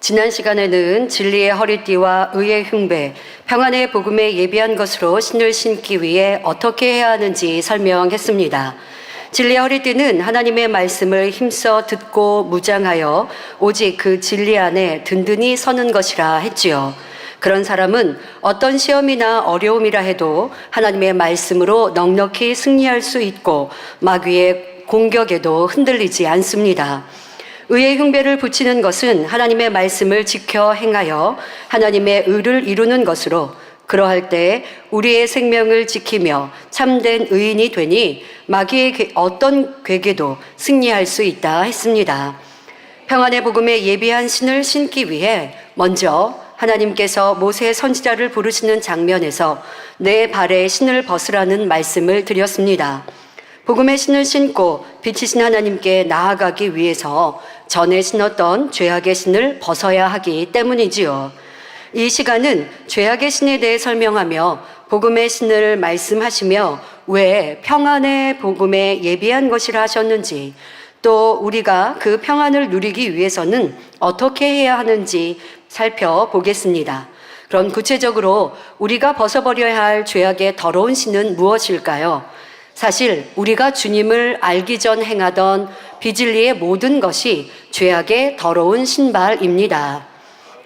지난 시간에는 진리의 허리띠와 의의 흉배, 평안의 복음에 예비한 것으로 신을 신기 위해 어떻게 해야 하는지 설명했습니다. 진리의 허리띠는 하나님의 말씀을 힘써 듣고 무장하여 오직 그 진리 안에 든든히 서는 것이라 했지요. 그런 사람은 어떤 시험이나 어려움이라 해도 하나님의 말씀으로 넉넉히 승리할 수 있고 마귀의 공격에도 흔들리지 않습니다. 의의 흉배를 붙이는 것은 하나님의 말씀을 지켜 행하여 하나님의 의를 이루는 것으로, 그러할 때 우리의 생명을 지키며 참된 의인이 되니 마귀의 어떤 괴계도 승리할 수 있다 했습니다. 평안의 복음에 예비한 신을 신기 위해 먼저 하나님께서 모세 선지자를 부르시는 장면에서 내 발에 신을 벗으라는 말씀을 드렸습니다. 복음의 신을 신고 빛이신 하나님께 나아가기 위해서 전에 신었던 죄악의 신을 벗어야 하기 때문이지요. 이 시간은 죄악의 신에 대해 설명하며 복음의 신을 말씀하시며 왜 평안의 복음에 예비한 것이라 하셨는지, 또 우리가 그 평안을 누리기 위해서는 어떻게 해야 하는지 살펴보겠습니다. 그럼 구체적으로 우리가 벗어버려야 할 죄악의 더러운 신은 무엇일까요? 사실 우리가 주님을 알기 전 행하던 비진리의 모든 것이 죄악의 더러운 신발입니다.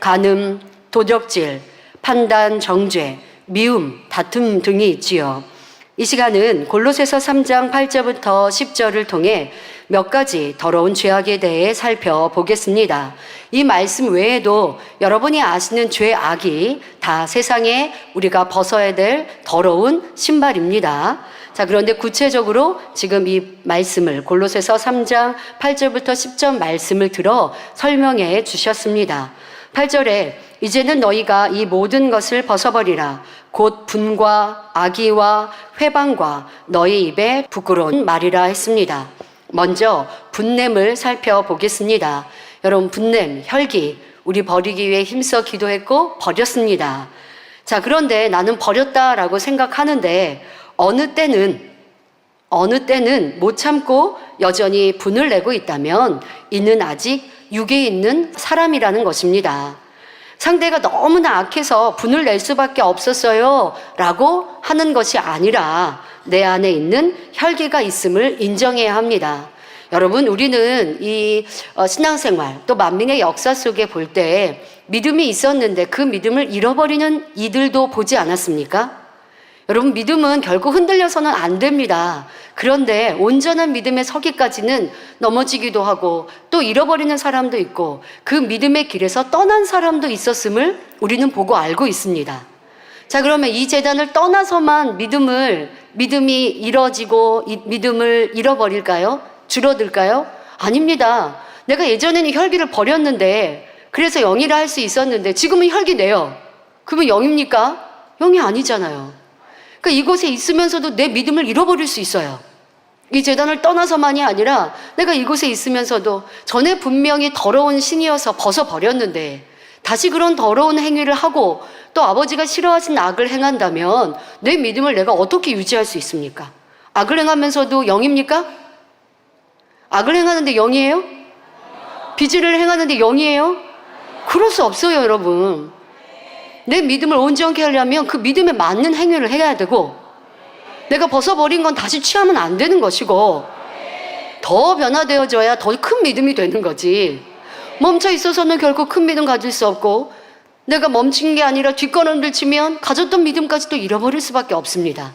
간음, 도적질, 판단, 정죄, 미움, 다툼 등이 있지요. 이 시간은 골로새서 3장 8절부터 10절을 통해 몇 가지 더러운 죄악에 대해 살펴보겠습니다. 이 말씀 외에도 여러분이 아시는 죄악이 다 세상에 우리가 벗어야 될 더러운 신발입니다. 자, 그런데 구체적으로 지금 이 말씀을 골로새서 3장 8절부터 10절 말씀을 들어 설명해 주셨습니다. 8절에 이제는 너희가 이 모든 것을 벗어버리라. 곧 분과 악의와 회방과 너희 입에 부끄러운 말이라 했습니다. 먼저 분냄을 살펴보겠습니다. 여러분, 분냄, 혈기, 우리 버리기 위해 힘써 기도했고 버렸습니다. 자, 그런데 나는 버렸다라고 생각하는데 어느 때는 못 참고 여전히 분을 내고 있다면 이는 아직 육에 있는 사람이라는 것입니다. 상대가 너무나 악해서 분을 낼 수밖에 없었어요 라고 하는 것이 아니라 내 안에 있는 혈기가 있음을 인정해야 합니다. 여러분, 우리는 이 신앙생활 또 만민의 역사 속에 볼 때 믿음이 있었는데 그 믿음을 잃어버리는 이들도 보지 않았습니까? 여러분, 믿음은 결국 흔들려서는 안 됩니다. 그런데 온전한 믿음에 서기까지는 넘어지기도 하고 또 잃어버리는 사람도 있고 그 믿음의 길에서 떠난 사람도 있었음을 우리는 보고 알고 있습니다. 자, 그러면 이 재단을 떠나서만 믿음이 이뤄지고 믿음을 잃어버릴까요? 줄어들까요? 아닙니다. 내가 예전에는 혈기를 버렸는데 그래서 영이라 할 수 있었는데 지금은 혈기내요. 그러면 영입니까? 영이 아니잖아요. 그러니까 이곳에 있으면서도 내 믿음을 잃어버릴 수 있어요. 이 재단을 떠나서만이 아니라 내가 이곳에 있으면서도 전에 분명히 더러운 신이어서 벗어버렸는데 다시 그런 더러운 행위를 하고 또 아버지가 싫어하신 악을 행한다면 내 믿음을 내가 어떻게 유지할 수 있습니까? 악을 행하면서도 영입니까? 악을 행하는데 영이에요? 비질을 행하는데 영이에요? 그럴 수 없어요, 여러분. 내 믿음을 온전케 하려면 그 믿음에 맞는 행위를 해야 되고 내가 벗어버린 건 다시 취하면 안 되는 것이고 더 변화되어져야 더 큰 믿음이 되는 거지. 멈춰 있어서는 결국 큰 믿음 가질 수 없고 내가 멈춘 게 아니라 뒷걸음질 치면 가졌던 믿음까지도 잃어버릴 수밖에 없습니다.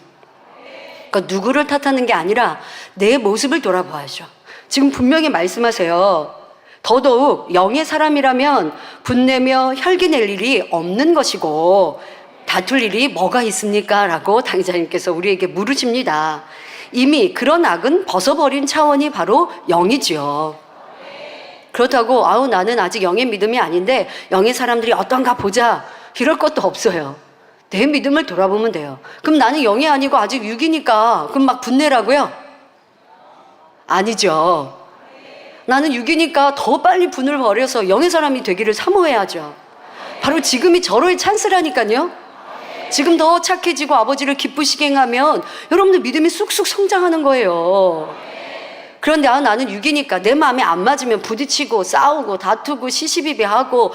그러니까 누구를 탓하는 게 아니라 내 모습을 돌아봐야죠. 지금 분명히 말씀하세요. 더더욱 영의 사람이라면 분내며 혈기 낼 일이 없는 것이고 다툴 일이 뭐가 있습니까? 라고 당의자님께서 우리에게 물으십니다. 이미 그런 악은 벗어버린 차원이 바로 영이죠. 그렇다고 나는 아직 영의 믿음이 아닌데 영의 사람들이 어떤가 보자 이럴 것도 없어요. 내 믿음을 돌아보면 돼요. 그럼 나는 영이 아니고 아직 육이니까 그럼 막 분내라고요? 아니죠. 나는 육이니까 더 빨리 분을 버려서 영의 사람이 되기를 사모해야죠. 바로 지금이 절호의 찬스라니까요. 지금 더 착해지고 아버지를 기쁘시게 행하면 여러분들 믿음이 쑥쑥 성장하는 거예요. 그런데 나는 육이니까 내 마음에 안 맞으면 부딪히고 싸우고 다투고 시시비비하고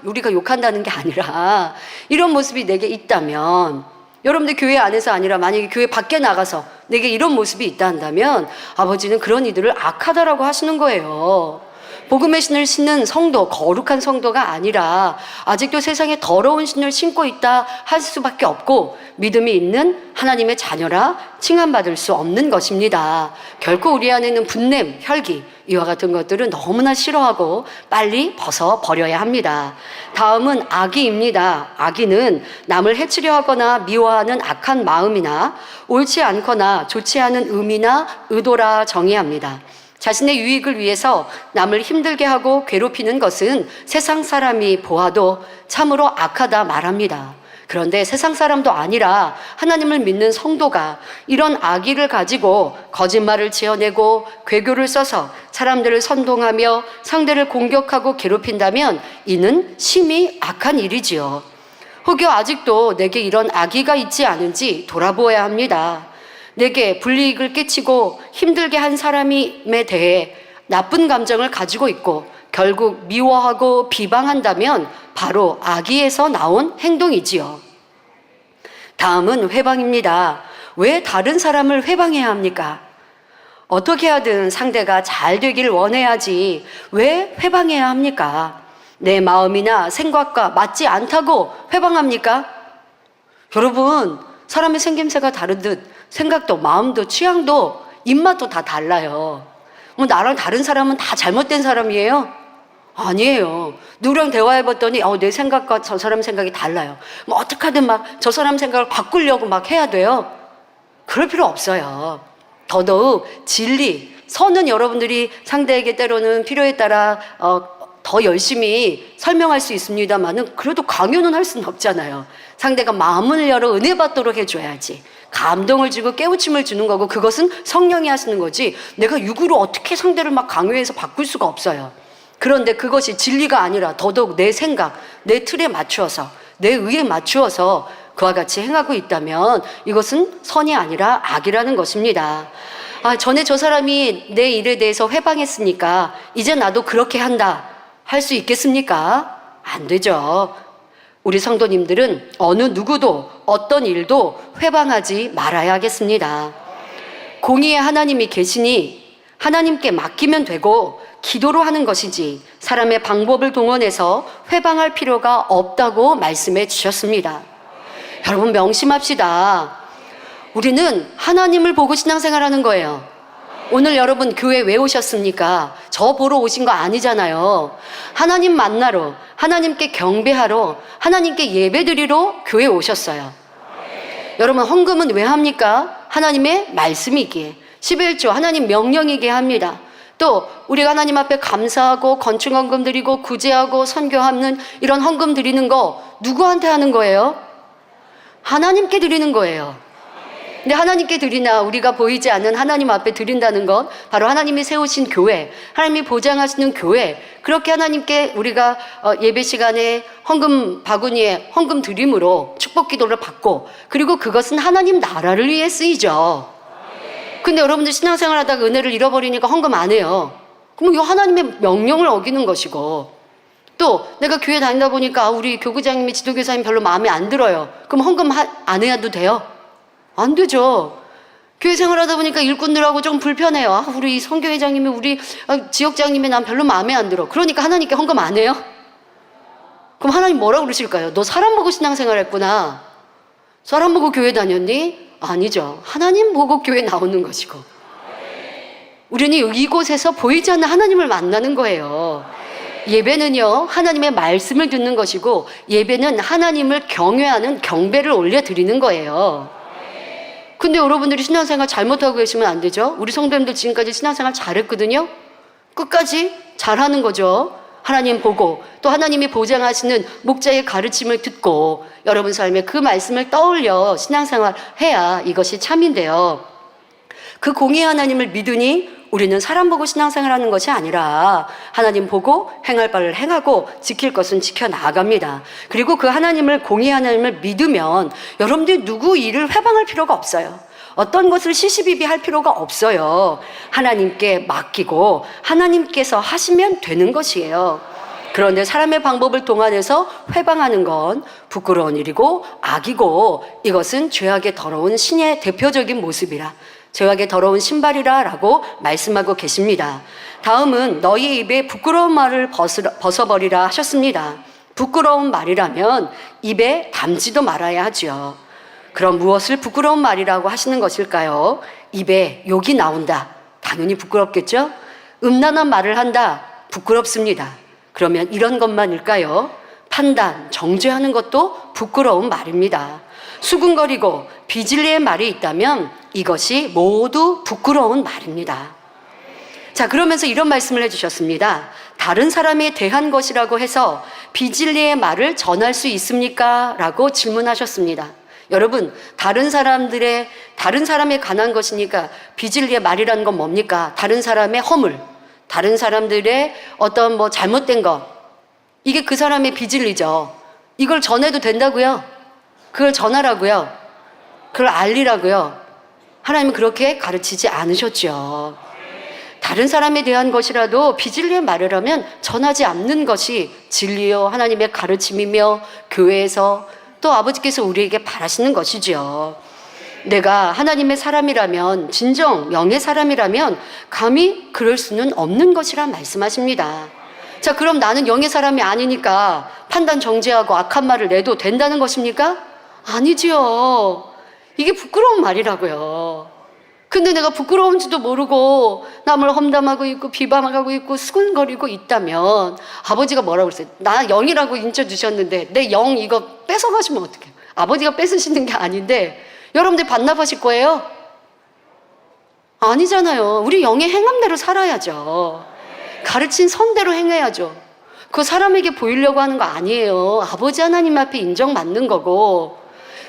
우리가 욕한다는 게 아니라 이런 모습이 내게 있다면, 여러분들 교회 안에서 아니라 만약에 교회 밖에 나가서 내게 이런 모습이 있다 한다면 아버지는 그런 이들을 악하다라고 하시는 거예요. 복음의 신을 신는 성도, 거룩한 성도가 아니라 아직도 세상에 더러운 신을 신고 있다 할 수밖에 없고, 믿음이 있는 하나님의 자녀라 칭함받을 수 없는 것입니다. 결코 우리 안에는 분냄, 혈기 이와 같은 것들은 너무나 싫어하고 빨리 벗어버려야 합니다. 다음은 악의입니다. 악의는 남을 해치려 하거나 미워하는 악한 마음이나 옳지 않거나 좋지 않은 의미나 의도라 정의합니다. 자신의 유익을 위해서 남을 힘들게 하고 괴롭히는 것은 세상 사람이 보아도 참으로 악하다 말합니다. 그런데 세상 사람도 아니라 하나님을 믿는 성도가 이런 악의를 가지고 거짓말을 지어내고 괴교를 써서 사람들을 선동하며 상대를 공격하고 괴롭힌다면 이는 심히 악한 일이지요. 혹여 아직도 내게 이런 악의가 있지 않은지 돌아보아야 합니다. 내게 불이익을 끼치고 힘들게 한 사람에 대해 나쁜 감정을 가지고 있고 결국 미워하고 비방한다면 바로 악의에서 나온 행동이지요. 다음은 회방입니다. 왜 다른 사람을 회방해야 합니까? 어떻게 하든 상대가 잘 되길 원해야지 왜 회방해야 합니까? 내 마음이나 생각과 맞지 않다고 회방합니까? 여러분, 사람의 생김새가 다르듯 생각도 마음도 취향도 입맛도 다 달라요. 나랑 다른 사람은 다 잘못된 사람이에요? 아니에요. 누구랑 대화해봤더니 내 생각과 저 사람 생각이 달라요. 어떻게든 막 저 사람 생각을 바꾸려고 막 해야 돼요? 그럴 필요 없어요. 더더욱 진리, 선은 여러분들이 상대에게 때로는 필요에 따라 더 열심히 설명할 수 있습니다만은 그래도 강요는 할 수는 없잖아요. 상대가 마음을 열어 은혜 받도록 해줘야지. 감동을 주고 깨우침을 주는 거고, 그것은 성령이 하시는 거지 내가 육으로 어떻게 상대를 막 강요해서 바꿀 수가 없어요. 그런데 그것이 진리가 아니라 더더욱 내 생각, 내 틀에 맞추어서, 내 의에 맞추어서 그와 같이 행하고 있다면 이것은 선이 아니라 악이라는 것입니다. 전에 저 사람이 내 일에 대해서 회방했으니까 이제 나도 그렇게 한다 할 수 있겠습니까? 안 되죠. 우리 성도님들은 어느 누구도 어떤 일도 회방하지 말아야 하겠습니다. 공의의 하나님이 계시니 하나님께 맡기면 되고 기도로 하는 것이지 사람의 방법을 동원해서 회방할 필요가 없다고 말씀해 주셨습니다. 여러분, 명심합시다. 우리는 하나님을 보고 신앙생활하는 거예요. 오늘 여러분 교회 왜 오셨습니까? 저 보러 오신 거 아니잖아요. 하나님 만나러, 하나님께 경배하러, 하나님께 예배드리러 교회에 오셨어요. 여러분, 헌금은 왜 합니까? 하나님의 말씀이기에, 11조 하나님 명령이기에 합니다. 또 우리가 하나님 앞에 감사하고 건축 헌금 드리고 구제하고 선교하는 이런 헌금 드리는 거 누구한테 하는 거예요? 하나님께 드리는 거예요. 근데 하나님께 드리나 우리가 보이지 않는 하나님 앞에 드린다는 건 바로 하나님이 세우신 교회, 하나님이 보장하시는 교회, 그렇게 하나님께 우리가 예배 시간에 헌금 바구니에 헌금 드림으로 축복 기도를 받고, 그리고 그것은 하나님 나라를 위해 쓰이죠. 근데 여러분들 신앙생활 하다가 은혜를 잃어버리니까 헌금 안 해요. 그럼 이거 하나님의 명령을 어기는 것이고, 또 내가 교회 다니다 보니까 우리 교구장님이 지도교사님 별로 마음에 안 들어요. 그럼 헌금 안 해도 돼요? 안 되죠. 교회 생활하다 보니까 일꾼들하고 좀 불편해요. 우리 선교회장님이 우리 지역장님이 난 별로 마음에 안 들어. 그러니까 하나님께 헌금 안 해요? 그럼 하나님 뭐라 그러실까요? 너 사람 보고 신앙생활 했구나. 사람 보고 교회 다녔니? 아니죠. 하나님 보고 교회 나오는 것이고, 우리는 이곳에서 보이지 않는 하나님을 만나는 거예요. 예배는요, 하나님의 말씀을 듣는 것이고, 예배는 하나님을 경외하는 경배를 올려드리는 거예요. 근데 여러분들이 신앙생활 잘못하고 계시면 안 되죠. 우리 성도님들 지금까지 신앙생활 잘했거든요. 끝까지 잘하는 거죠. 하나님 보고, 또 하나님이 보장하시는 목자의 가르침을 듣고 여러분 삶에 그 말씀을 떠올려 신앙생활 해야 이것이 참인데요. 그 공의 하나님을 믿으니 우리는 사람 보고 신앙생활하는 것이 아니라 하나님 보고 행할 바를 행하고 지킬 것은 지켜나갑니다. 그리고 그 하나님을, 공의 하나님을 믿으면 여러분들이 누구 일을 회방할 필요가 없어요. 어떤 것을 시시비비할 필요가 없어요. 하나님께 맡기고 하나님께서 하시면 되는 것이에요. 그런데 사람의 방법을 동원해서 회방하는 건 부끄러운 일이고 악이고 이것은 죄악의 더러운 신의 대표적인 모습이라, 죄악의 더러운 신발이라 라고 말씀하고 계십니다. 다음은 너희 입에 부끄러운 말을 벗어버리라 하셨습니다. 부끄러운 말이라면 입에 담지도 말아야 하죠. 그럼 무엇을 부끄러운 말이라고 하시는 것일까요? 입에 욕이 나온다. 당연히 부끄럽겠죠? 음란한 말을 한다. 부끄럽습니다. 그러면 이런 것만일까요? 판단, 정죄하는 것도 부끄러운 말입니다. 수군거리고 비진리의 말이 있다면 이것이 모두 부끄러운 말입니다. 자, 그러면서 이런 말씀을 해주셨습니다. 다른 사람에 대한 것이라고 해서 비진리의 말을 전할 수 있습니까? 라고 질문하셨습니다. 여러분, 다른 사람에 관한 것이니까 비진리의 말이라는 건 뭡니까? 다른 사람의 허물, 다른 사람들의 어떤 뭐 잘못된 것, 이게 그 사람의 비진리죠. 이걸 전해도 된다고요? 그걸 전하라고요? 그걸 알리라고요? 하나님은 그렇게 가르치지 않으셨죠. 다른 사람에 대한 것이라도 비진리의 말을 하면 전하지 않는 것이 진리요 하나님의 가르침이며 교회에서 또 아버지께서 우리에게 바라시는 것이죠. 내가 하나님의 사람이라면, 진정 영의 사람이라면 감히 그럴 수는 없는 것이라 말씀하십니다. 자, 그럼 나는 영의 사람이 아니니까 판단 정죄하고 악한 말을 내도 된다는 것입니까? 아니지요. 이게 부끄러운 말이라고요. 근데 내가 부끄러운지도 모르고 남을 험담하고 있고 비방하고 있고 수군거리고 있다면 아버지가 뭐라고 그랬어요? 나 영이라고 인쳐 주셨는데 내 영 이거 뺏어가시면 어떡해요? 아버지가 뺏으시는 게 아닌데 여러분들 반납하실 거예요? 아니잖아요. 우리 영의 행함대로 살아야죠. 가르친 선대로 행해야죠. 그거 사람에게 보이려고 하는 거 아니에요. 아버지 하나님 앞에 인정받는 거고,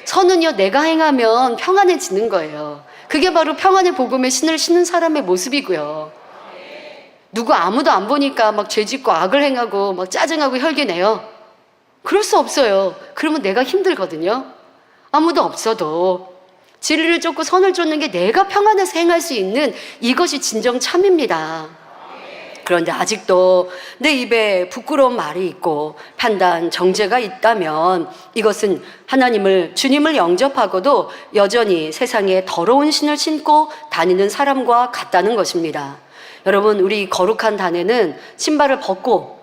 선은요 내가 행하면 평안해지는 거예요. 그게 바로 평안의 복음의 신을 신는 사람의 모습이고요. 누구 아무도 안 보니까 막 죄짓고 악을 행하고 막 짜증하고 혈기 내요? 그럴 수 없어요. 그러면 내가 힘들거든요. 아무도 없어도 진리를 쫓고 선을 쫓는 게 내가 평안해서 행할 수 있는 이것이 진정 참입니다. 그런데 아직도 내 입에 부끄러운 말이 있고 판단, 정죄가 있다면 이것은 주님을 영접하고도 여전히 세상에 더러운 신을 신고 다니는 사람과 같다는 것입니다. 여러분, 우리 거룩한 단에는 신발을 벗고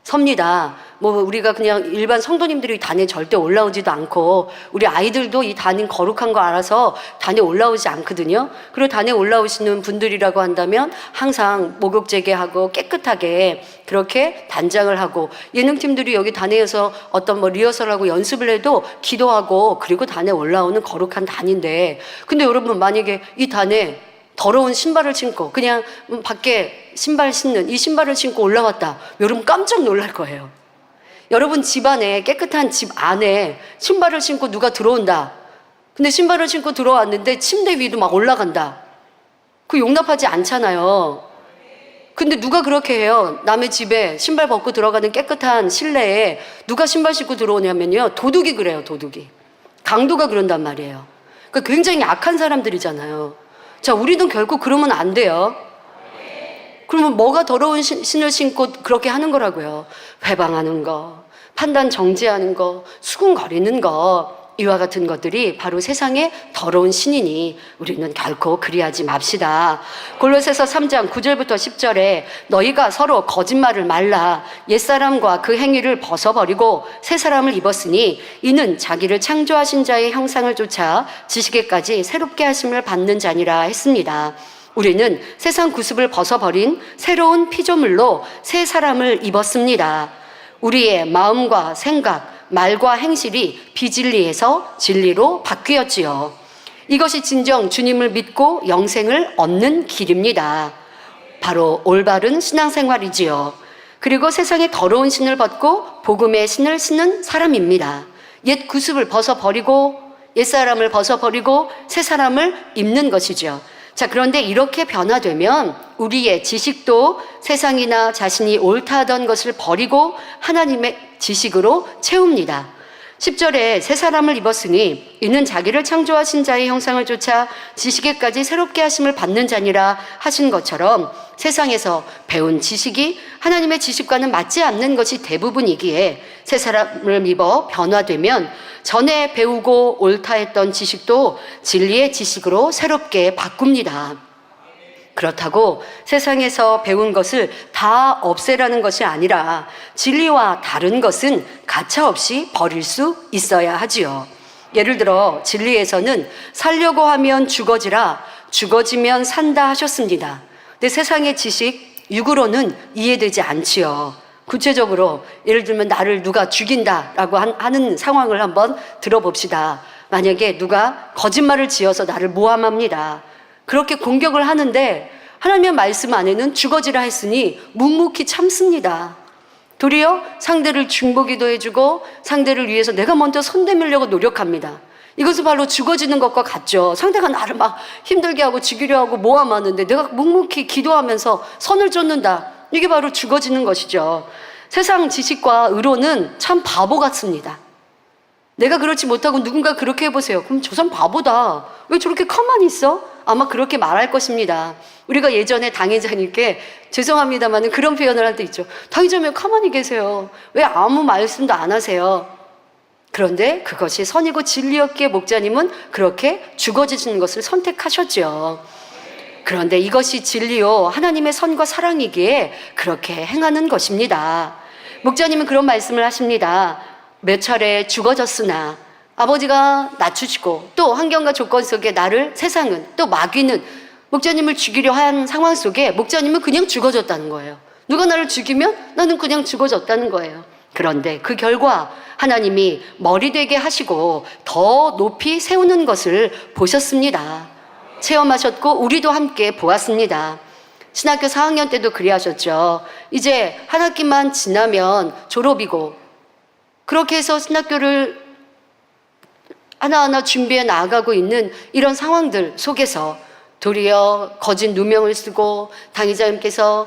섭니다. 우리가 그냥 일반 성도님들이 단에 절대 올라오지도 않고 우리 아이들도 이 단인 거룩한 거 알아서 단에 올라오지 않거든요. 그리고 단에 올라오시는 분들이라고 한다면 항상 목욕 재개하고 깨끗하게 그렇게 단장을 하고, 예능팀들이 여기 단에서 어떤 리허설하고 연습을 해도 기도하고 그리고 단에 올라오는 거룩한 단인데, 근데 여러분 만약에 이 단에 더러운 신발을 신고 그냥 밖에 신발 신는 이 신발을 신고 올라왔다, 여러분 깜짝 놀랄 거예요. 여러분 집 안에, 깨끗한 집 안에 신발을 신고 누가 들어온다. 근데 신발을 신고 들어왔는데 침대 위도 막 올라간다. 그 용납하지 않잖아요. 근데 누가 그렇게 해요? 남의 집에 신발 벗고 들어가는 깨끗한 실내에 누가 신발 신고 들어오냐면요, 도둑이 그래요. 도둑이. 강도가 그런단 말이에요. 그러니까 굉장히 악한 사람들이잖아요. 자, 우리도 결코 그러면 안 돼요. 그러면 뭐가 더러운 신을 신고 그렇게 하는 거라고요? 회방하는 거, 판단 정죄하는 거, 수군거리는 거, 이와 같은 것들이 바로 세상의 더러운 신이니 우리는 결코 그리하지 맙시다. 골로새서 3장 9절부터 10절에 너희가 서로 거짓말을 말라 옛사람과 그 행위를 벗어버리고 새 사람을 입었으니 이는 자기를 창조하신 자의 형상을 쫓아 지식에까지 새롭게 하심을 받는 자니라 했습니다. 우리는 세상 구습을 벗어버린 새로운 피조물로 새 사람을 입었습니다. 우리의 마음과 생각, 말과 행실이 비진리에서 진리로 바뀌었지요. 이것이 진정 주님을 믿고 영생을 얻는 길입니다. 바로 올바른 신앙생활이지요. 그리고 세상의 더러운 신을 벗고 복음의 신을 신는 사람입니다. 옛 구습을 벗어버리고 옛사람을 벗어버리고 새 사람을 입는 것이죠. 자, 그런데 이렇게 변화되면 우리의 지식도 세상이나 자신이 옳다 하던 것을 버리고 하나님의 지식으로 채웁니다. 10절에 새 사람을 입었으니 이는 자기를 창조하신 자의 형상을 쫓아 지식에까지 새롭게 하심을 받는 자니라 하신 것처럼 세상에서 배운 지식이 하나님의 지식과는 맞지 않는 것이 대부분이기에 새 사람을 입어 변화되면 전에 배우고 옳다 했던 지식도 진리의 지식으로 새롭게 바꿉니다. 그렇다고 세상에서 배운 것을 다 없애라는 것이 아니라 진리와 다른 것은 가차없이 버릴 수 있어야 하지요. 예를 들어 진리에서는 살려고 하면 죽어지라, 죽어지면 산다 하셨습니다. 근데 세상의 지식, 육으로는 이해되지 않지요. 구체적으로 예를 들면 나를 누가 죽인다라고 하는 상황을 한번 들어봅시다. 만약에 누가 거짓말을 지어서 나를 모함합니다. 그렇게 공격을 하는데 하나님의 말씀 안에는 죽어지라 했으니 묵묵히 참습니다. 도리어 상대를 중보기도 해주고 상대를 위해서 내가 먼저 손대밀려고 노력합니다. 이것은 바로 죽어지는 것과 같죠. 상대가 나를 막 힘들게 하고 죽이려 하고 모함하는데 내가 묵묵히 기도하면서 선을 쫓는다. 이게 바로 죽어지는 것이죠. 세상 지식과 의로는 참 바보 같습니다. 내가 그렇지 못하고 누군가 그렇게 해보세요. 그럼 저 사람 바보다. 왜 저렇게 가만히 있어? 아마 그렇게 말할 것입니다. 우리가 예전에 당회장님께 죄송합니다만 그런 표현을 할 때 있죠. 당회장님 왜 가만히 계세요? 왜 아무 말씀도 안 하세요? 그런데 그것이 선이고 진리였기에 목자님은 그렇게 죽어지는 것을 선택하셨죠. 그런데 이것이 진리요 하나님의 선과 사랑이기에 그렇게 행하는 것입니다. 목자님은 그런 말씀을 하십니다. 몇 차례 죽어졌으나 아버지가 낮추시고 또 환경과 조건 속에 나를 세상은 또 마귀는 목자님을 죽이려 한 상황 속에 목자님은 그냥 죽어졌다는 거예요. 누가 나를 죽이면 나는 그냥 죽어졌다는 거예요. 그런데 그 결과 하나님이 머리 되게 하시고 더 높이 세우는 것을 보셨습니다. 체험하셨고 우리도 함께 보았습니다. 신학교 4학년 때도 그리하셨죠. 이제 한 학기만 지나면 졸업이고 그렇게 해서 신학교를 하나하나 준비해 나아가고 있는 이런 상황들 속에서 도리어 거짓 누명을 쓰고 당의자님께서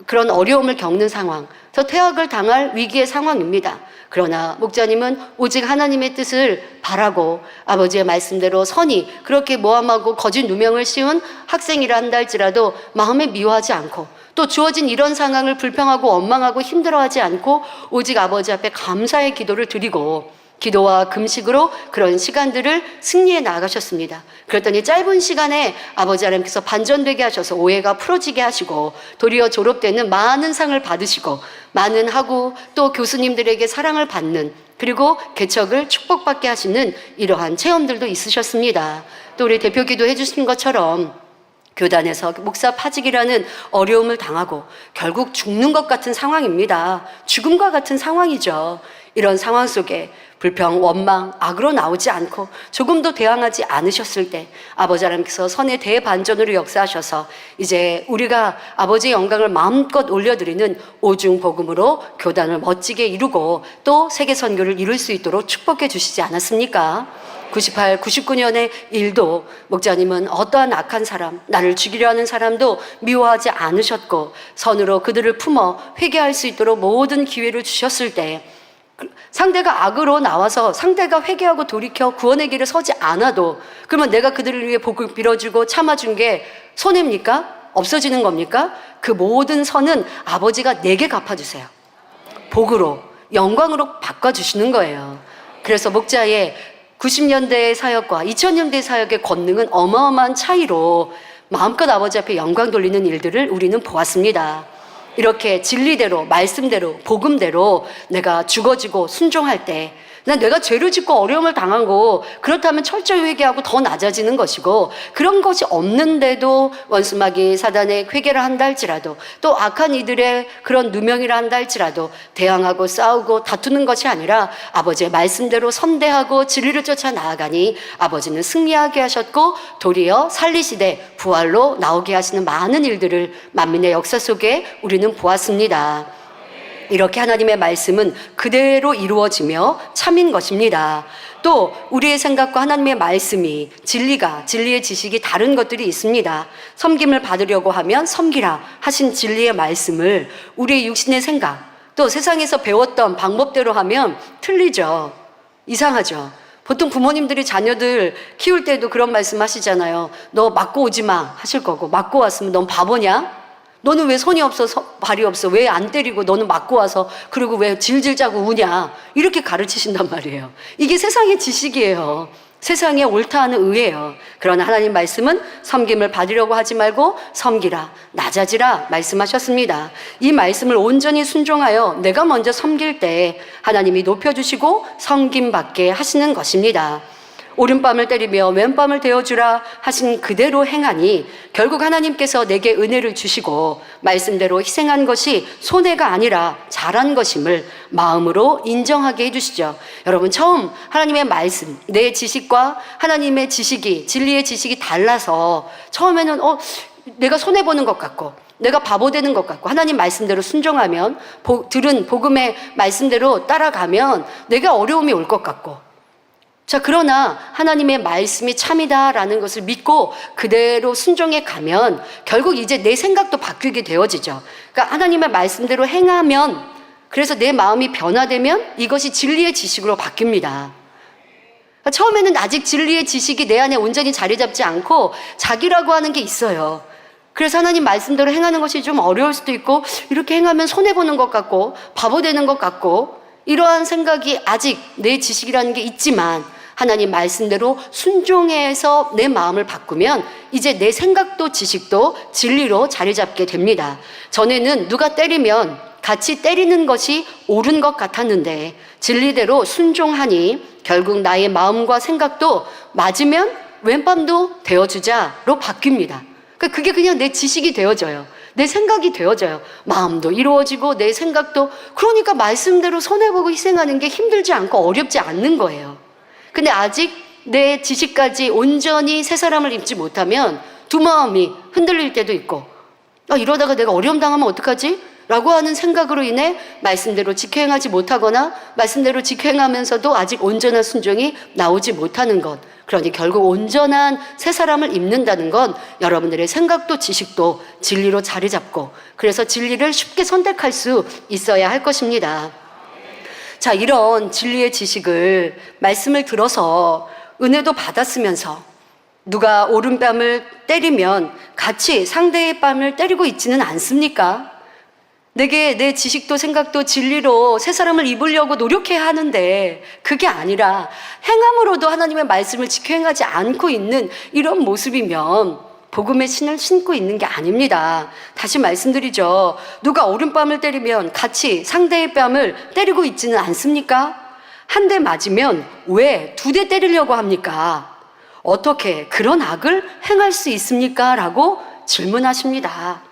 그런 어려움을 겪는 상황, 더 퇴학을 당할 위기의 상황입니다. 그러나 목자님은 오직 하나님의 뜻을 바라고 아버지의 말씀대로 선이 그렇게 모함하고 거짓 누명을 씌운 학생이라 한다 할지라도 마음에 미워하지 않고 또 주어진 이런 상황을 불평하고 원망하고 힘들어하지 않고 오직 아버지 앞에 감사의 기도를 드리고 기도와 금식으로 그런 시간들을 승리해 나가셨습니다. 그랬더니 짧은 시간에 아버지 하나님께서 반전되게 하셔서 오해가 풀어지게 하시고 도리어 졸업 때는 많은 상을 받으시고 많은 학우 또 교수님들에게 사랑을 받는 그리고 개척을 축복받게 하시는 이러한 체험들도 있으셨습니다. 또 우리 대표기도 해주신 것처럼 교단에서 목사 파직이라는 어려움을 당하고 결국 죽는 것 같은 상황입니다. 죽음과 같은 상황이죠. 이런 상황 속에 불평, 원망, 악으로 나오지 않고 조금도 대항하지 않으셨을 때 아버지 하나님께서 선의 대반전으로 역사하셔서 이제 우리가 아버지의 영광을 마음껏 올려드리는 오중복음으로 교단을 멋지게 이루고 또 세계 선교를 이룰 수 있도록 축복해 주시지 않았습니까? 98, 99년의 일도 목자님은 어떠한 악한 사람, 나를 죽이려 하는 사람도 미워하지 않으셨고 선으로 그들을 품어 회개할 수 있도록 모든 기회를 주셨을 때 상대가 악으로 나와서 상대가 회개하고 돌이켜 구원의 길에 서지 않아도 그러면 내가 그들을 위해 복을 빌어주고 참아준 게 손해입니까? 없어지는 겁니까? 그 모든 선은 아버지가 내게 갚아주세요. 복으로, 영광으로 바꿔주시는 거예요. 그래서 목자의 90년대의 사역과 2000년대의 사역의 권능은 어마어마한 차이로 마음껏 아버지 앞에 영광 돌리는 일들을 우리는 보았습니다. 이렇게 진리대로, 말씀대로, 복음대로 내가 죽어지고 순종할 때 내가 죄를 짓고 어려움을 당하고 그렇다면 철저히 회개하고 더 낮아지는 것이고 그런 것이 없는데도 원수마귀 사단의 회개를 한다 할지라도 또 악한 이들의 그런 누명이라 한다 할지라도 대항하고 싸우고 다투는 것이 아니라 아버지의 말씀대로 선대하고 진리를 쫓아 나아가니 아버지는 승리하게 하셨고 도리어 살리시되 부활로 나오게 하시는 많은 일들을 만민의 역사 속에 우리는 보았습니다. 이렇게 하나님의 말씀은 그대로 이루어지며 참인 것입니다. 또 우리의 생각과 하나님의 말씀이 진리의 지식이 다른 것들이 있습니다. 섬김을 받으려고 하면 섬기라 하신 진리의 말씀을 우리의 육신의 생각 또 세상에서 배웠던 방법대로 하면 틀리죠. 이상하죠? 보통 부모님들이 자녀들 키울 때도 그런 말씀 하시잖아요. 너 맞고 오지 마 하실 거고, 맞고 왔으면 넌 바보냐? 너는 왜 손이 없어 발이 없어? 왜 안 때리고 너는 맞고 와서 그리고 왜 질질 짜고 우냐? 이렇게 가르치신단 말이에요. 이게 세상의 지식이에요. 세상에 옳다 하는 의예요. 그러나 하나님 말씀은 섬김을 받으려고 하지 말고 섬기라, 낮아지라 말씀하셨습니다. 이 말씀을 온전히 순종하여 내가 먼저 섬길 때 하나님이 높여주시고 섬김받게 하시는 것입니다. 오른밤을 때리며 왼밤을 대어주라 하신 그대로 행하니 결국 하나님께서 내게 은혜를 주시고 말씀대로 희생한 것이 손해가 아니라 잘한 것임을 마음으로 인정하게 해주시죠. 여러분, 처음 하나님의 말씀, 내 지식과 하나님의 지식이, 진리의 지식이 달라서 처음에는 내가 손해보는 것 같고 내가 바보 되는 것 같고, 하나님 말씀대로 순종하면, 들은 복음의 말씀대로 따라가면 내가 어려움이 올 것 같고, 자, 그러나 하나님의 말씀이 참이다라는 것을 믿고 그대로 순종해 가면 결국 이제 내 생각도 바뀌게 되어지죠. 그러니까 하나님의 말씀대로 행하면, 그래서 내 마음이 변화되면 이것이 진리의 지식으로 바뀝니다. 그러니까 처음에는 아직 진리의 지식이 내 안에 온전히 자리 잡지 않고 자기라고 하는 게 있어요. 그래서 하나님 말씀대로 행하는 것이 좀 어려울 수도 있고, 이렇게 행하면 손해보는 것 같고 바보 되는 것 같고, 이러한 생각이 아직 내 지식이라는 게 있지만 하나님 말씀대로 순종해서 내 마음을 바꾸면 이제 내 생각도 지식도 진리로 자리 잡게 됩니다. 전에는 누가 때리면 같이 때리는 것이 옳은 것 같았는데 진리대로 순종하니 결국 나의 마음과 생각도 맞으면 왼밤도 되어주자로 바뀝니다. 그게 그냥 내 지식이 되어져요. 내 생각이 되어져요. 마음도 이루어지고 내 생각도. 그러니까 말씀대로 손해보고 희생하는 게 힘들지 않고 어렵지 않는 거예요. 근데 아직 내 지식까지 온전히 새 사람을 입지 못하면 두 마음이 흔들릴 때도 있고, 이러다가 내가 어려움 당하면 어떡하지? 라고 하는 생각으로 인해 말씀대로 지켜 행하지 못하거나 말씀대로 지켜 행하면서도 아직 온전한 순종이 나오지 못하는 것. 그러니 결국 온전한 새 사람을 입는다는 건 여러분들의 생각도 지식도 진리로 자리 잡고, 그래서 진리를 쉽게 선택할 수 있어야 할 것입니다. 자, 이런 진리의 지식을, 말씀을 들어서 은혜도 받았으면서 누가 오른뺨을 때리면 같이 상대의 뺨을 때리고 있지는 않습니까? 내게 내 지식도 생각도 진리로 새 사람을 입으려고 노력해야 하는데 그게 아니라 행함으로도 하나님의 말씀을 지켜 행하지 않고 있는 이런 모습이면 복음의 신을 신고 있는 게 아닙니다. 다시 말씀드리죠. 누가 오른뺨을 때리면 같이 상대의 뺨을 때리고 있지는 않습니까? 한 대 맞으면 왜 두 대 때리려고 합니까? 어떻게 그런 악을 행할 수 있습니까? 라고 질문하십니다.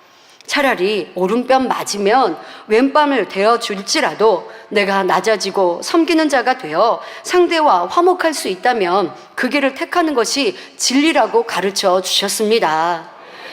차라리 오른뺨 맞으면 왼뺨을 대어줄지라도 내가 낮아지고 섬기는 자가 되어 상대와 화목할 수 있다면 그 길을 택하는 것이 진리라고 가르쳐 주셨습니다.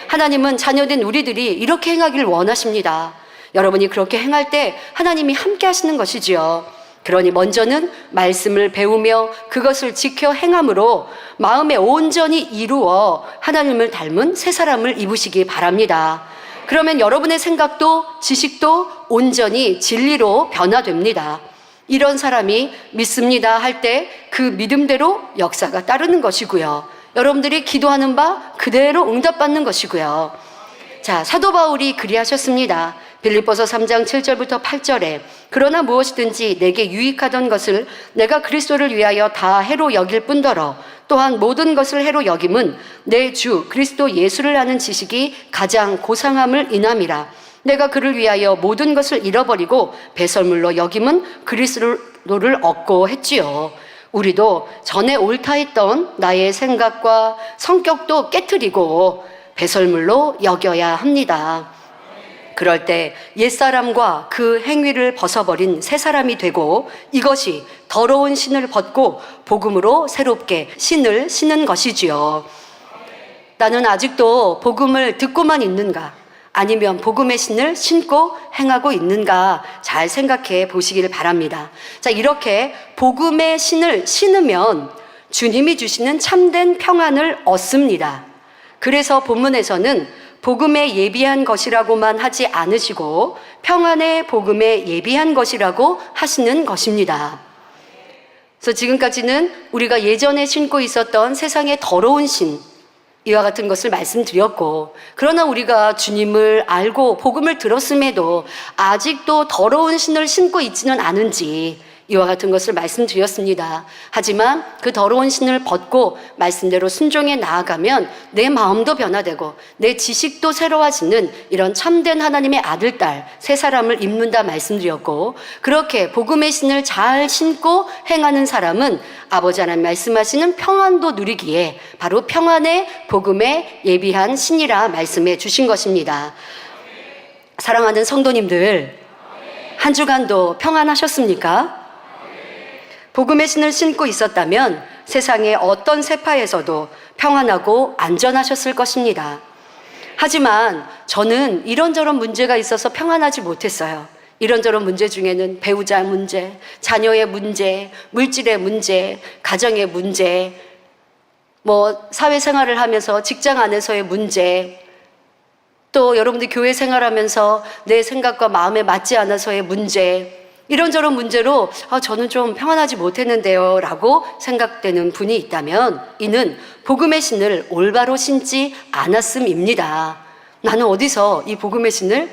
하나님은 자녀된 우리들이 이렇게 행하길 원하십니다. 여러분이 그렇게 행할 때 하나님이 함께 하시는 것이지요. 그러니 먼저는 말씀을 배우며 그것을 지켜 행함으로 마음에 온전히 이루어 하나님을 닮은 새 사람을 입으시기 바랍니다. 그러면 여러분의 생각도 지식도 온전히 진리로 변화됩니다. 이런 사람이 믿습니다 할 때 그 믿음대로 역사가 따르는 것이고요. 여러분들이 기도하는 바 그대로 응답받는 것이고요. 자, 사도 바울이 그리하셨습니다. 빌립보서 3장 7절부터 8절에 그러나 무엇이든지 내게 유익하던 것을 내가 그리스도를 위하여 다 해로 여길 뿐더러 또한 모든 것을 해로 여김은 내 주 그리스도 예수를 아는 지식이 가장 고상함을 인함이라. 내가 그를 위하여 모든 것을 잃어버리고 배설물로 여김은 그리스도를 얻고 했지요. 우리도 전에 옳다 했던 나의 생각과 성격도 깨트리고 배설물로 여겨야 합니다. 그럴 때 옛사람과 그 행위를 벗어버린 새 사람이 되고 이것이 더러운 신을 벗고 복음으로 새롭게 신을 신는 것이지요. 나는 아직도 복음을 듣고만 있는가? 아니면 복음의 신을 신고 행하고 있는가? 잘 생각해 보시길 바랍니다. 자, 이렇게 복음의 신을 신으면 주님이 주시는 참된 평안을 얻습니다. 그래서 본문에서는 복음에 예비한 것이라고만 하지 않으시고 평안의 복음에 예비한 것이라고 하시는 것입니다. 그래서 지금까지는 우리가 예전에 신고 있었던 세상의 더러운 신, 이와 같은 것을 말씀드렸고, 그러나 우리가 주님을 알고 복음을 들었음에도 아직도 더러운 신을 신고 있지는 않은지 이와 같은 것을 말씀드렸습니다. 하지만 그 더러운 신을 벗고 말씀대로 순종해 나아가면 내 마음도 변화되고 내 지식도 새로워지는 이런 참된 하나님의 아들, 딸, 새 사람을 입는다 말씀드렸고, 그렇게 복음의 신을 잘 신고 행하는 사람은 아버지 하나님 말씀하시는 평안도 누리기에 바로 평안의 복음에 예비한 신이라 말씀해 주신 것입니다. 사랑하는 성도님들, 한 주간도 평안하셨습니까? 복음의 신을 신고 있었다면 세상의 어떤 세파에서도 평안하고 안전하셨을 것입니다. 하지만 저는 이런저런 문제가 있어서 평안하지 못했어요. 이런저런 문제 중에는 배우자 문제, 자녀의 문제, 물질의 문제, 가정의 문제, 사회생활을 하면서 직장 안에서의 문제, 또 여러분들 교회 생활하면서 내 생각과 마음에 맞지 않아서의 문제, 이런저런 문제로 저는 좀 평안하지 못했는데요 라고 생각되는 분이 있다면 이는 복음의 신을 올바로 신지 않았음입니다. 나는 어디서 이 복음의 신을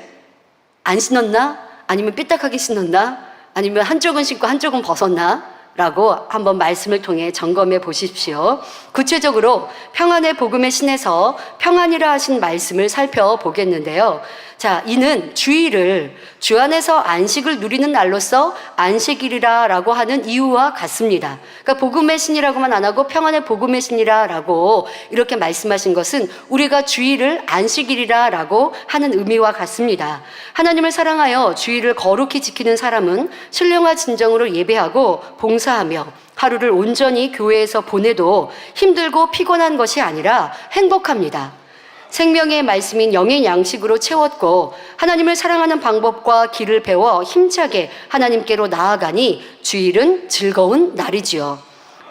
안 신었나? 아니면 삐딱하게 신었나? 아니면 한쪽은 신고 한쪽은 벗었나? 라고 한번 말씀을 통해 점검해 보십시오. 구체적으로 평안의 복음의 신에서 평안이라 하신 말씀을 살펴보겠는데요. 자, 이는 주일을 주 안에서 안식을 누리는 날로서 안식일이라 라고 하는 이유와 같습니다. 그러니까 복음의 신이라고만 안 하고 평안의 복음의 신이라 라고 이렇게 말씀하신 것은 우리가 주일을 안식일이라 라고 하는 의미와 같습니다. 하나님을 사랑하여 주일을 거룩히 지키는 사람은 신령과 진정으로 예배하고 봉사하며 하루를 온전히 교회에서 보내도 힘들고 피곤한 것이 아니라 행복합니다. 생명의 말씀인 영의 양식으로 채웠고 하나님을 사랑하는 방법과 길을 배워 힘차게 하나님께로 나아가니 주일은 즐거운 날이지요.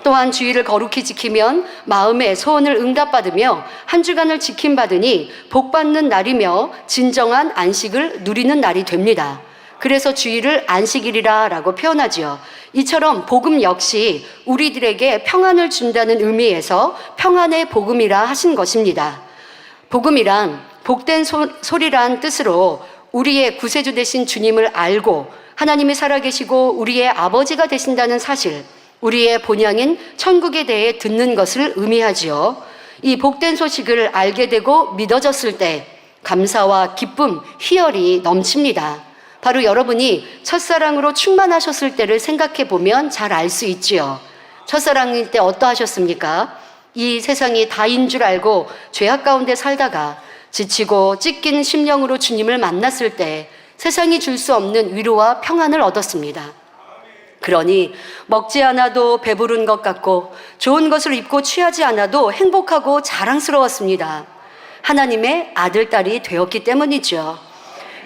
또한 주일을 거룩히 지키면 마음의 소원을 응답받으며 한 주간을 지킴받으니 복받는 날이며 진정한 안식을 누리는 날이 됩니다. 그래서 주일을 안식일이라 라고 표현하지요. 이처럼 복음 역시 우리들에게 평안을 준다는 의미에서 평안의 복음이라 하신 것입니다. 복음이란 복된 소리란 뜻으로 우리의 구세주 되신 주님을 알고 하나님이 살아계시고 우리의 아버지가 되신다는 사실, 우리의 본향인 천국에 대해 듣는 것을 의미하지요. 이 복된 소식을 알게 되고 믿어졌을 때 감사와 기쁨, 희열이 넘칩니다. 바로 여러분이 첫사랑으로 충만하셨을 때를 생각해 보면 잘 알 수 있지요. 첫사랑일 때 어떠하셨습니까? 이 세상이 다인 줄 알고 죄악 가운데 살다가 지치고 찢긴 심령으로 주님을 만났을 때 세상이 줄 수 없는 위로와 평안을 얻었습니다. 그러니 먹지 않아도 배부른 것 같고 좋은 것을 입고 취하지 않아도 행복하고 자랑스러웠습니다. 하나님의 아들, 딸이 되었기 때문이죠.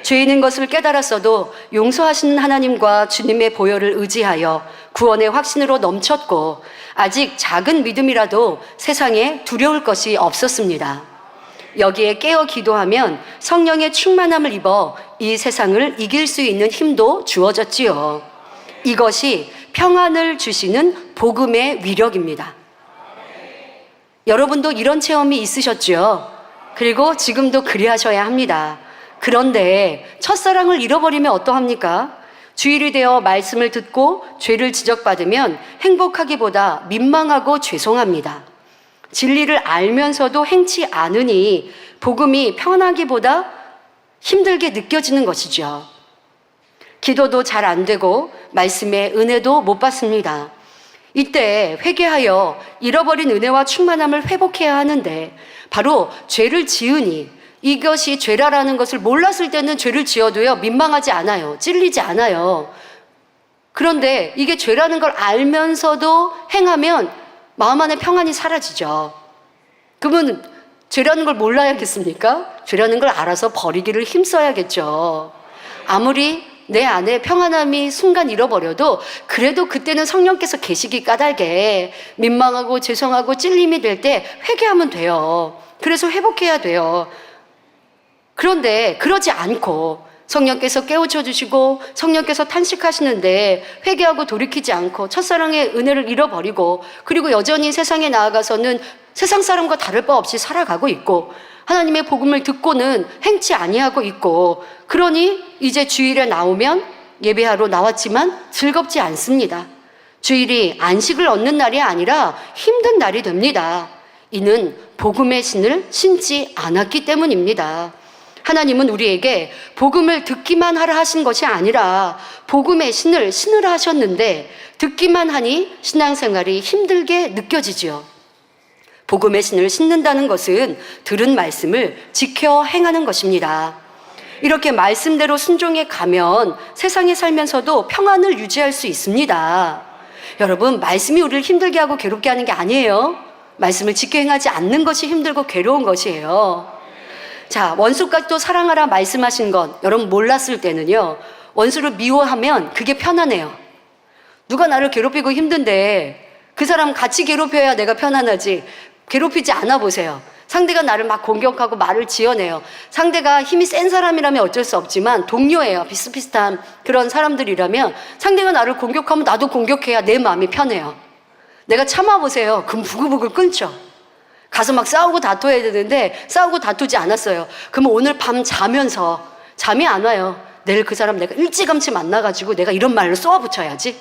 죄인인 것을 깨달았어도 용서하시는 하나님과 주님의 보혈을 의지하여 구원의 확신으로 넘쳤고 아직 작은 믿음이라도 세상에 두려울 것이 없었습니다. 여기에 깨어 기도하면 성령의 충만함을 입어 이 세상을 이길 수 있는 힘도 주어졌지요. 이것이 평안을 주시는 복음의 위력입니다. 여러분도 이런 체험이 있으셨죠? 그리고 지금도 그리하셔야 합니다. 그런데 첫사랑을 잃어버리면 어떠합니까? 주일이 되어 말씀을 듣고 죄를 지적받으면 행복하기보다 민망하고 죄송합니다. 진리를 알면서도 행치 않으니 복음이 편하기보다 힘들게 느껴지는 것이죠. 기도도 잘 안 되고 말씀의 은혜도 못 받습니다. 이때 회개하여 잃어버린 은혜와 충만함을 회복해야 하는데 바로 죄를 지으니 이것이 죄라라는 것을 몰랐을 때는 죄를 지어도요 민망하지 않아요. 찔리지 않아요. 그런데 이게 죄라는 걸 알면서도 행하면 마음 안에 평안이 사라지죠. 그러면 죄라는 걸 몰라야겠습니까? 죄라는 걸 알아서 버리기를 힘써야겠죠. 아무리 내 안에 평안함이 순간 잃어버려도 그래도 그때는 성령께서 계시기 까닭에 민망하고 죄송하고 찔림이 될 때 회개하면 돼요. 그래서 회복해야 돼요. 그런데 그러지 않고 성령께서 깨우쳐 주시고 성령께서 탄식하시는데 회개하고 돌이키지 않고 첫사랑의 은혜를 잃어버리고 그리고 여전히 세상에 나아가서는 세상 사람과 다를 바 없이 살아가고 있고 하나님의 복음을 듣고는 행치 아니하고 있고 그러니 이제 주일에 나오면 예배하러 나왔지만 즐겁지 않습니다. 주일이 안식을 얻는 날이 아니라 힘든 날이 됩니다. 이는 복음의 신을 신지 않았기 때문입니다. 하나님은 우리에게 복음을 듣기만 하라 하신 것이 아니라 복음의 신을 신으라 하셨는데 듣기만 하니 신앙생활이 힘들게 느껴지지요. 복음의 신을 신는다는 것은 들은 말씀을 지켜 행하는 것입니다. 이렇게 말씀대로 순종해 가면 세상에 살면서도 평안을 유지할 수 있습니다. 여러분, 말씀이 우리를 힘들게 하고 괴롭게 하는 게 아니에요. 말씀을 지켜 행하지 않는 것이 힘들고 괴로운 것이에요. 자, 원수까지도 사랑하라 말씀하신 것 여러분 몰랐을 때는요, 원수를 미워하면 그게 편안해요. 누가 나를 괴롭히고 힘든데 그 사람 같이 괴롭혀야 내가 편안하지. 괴롭히지 않아 보세요. 상대가 나를 막 공격하고 말을 지어내요. 상대가 힘이 센 사람이라면 어쩔 수 없지만 동료예요. 비슷비슷한 그런 사람들이라면 상대가 나를 공격하면 나도 공격해야 내 마음이 편해요. 내가 참아보세요. 그럼 부글부글 끓죠. 가서 막 싸우고 다퉈야 되는데 싸우고 다투지 않았어요. 그러면 오늘 밤 자면서 잠이 안 와요. 내일 그 사람 내가 일찌감치 만나가지고 내가 이런 말로 쏘아붙여야지.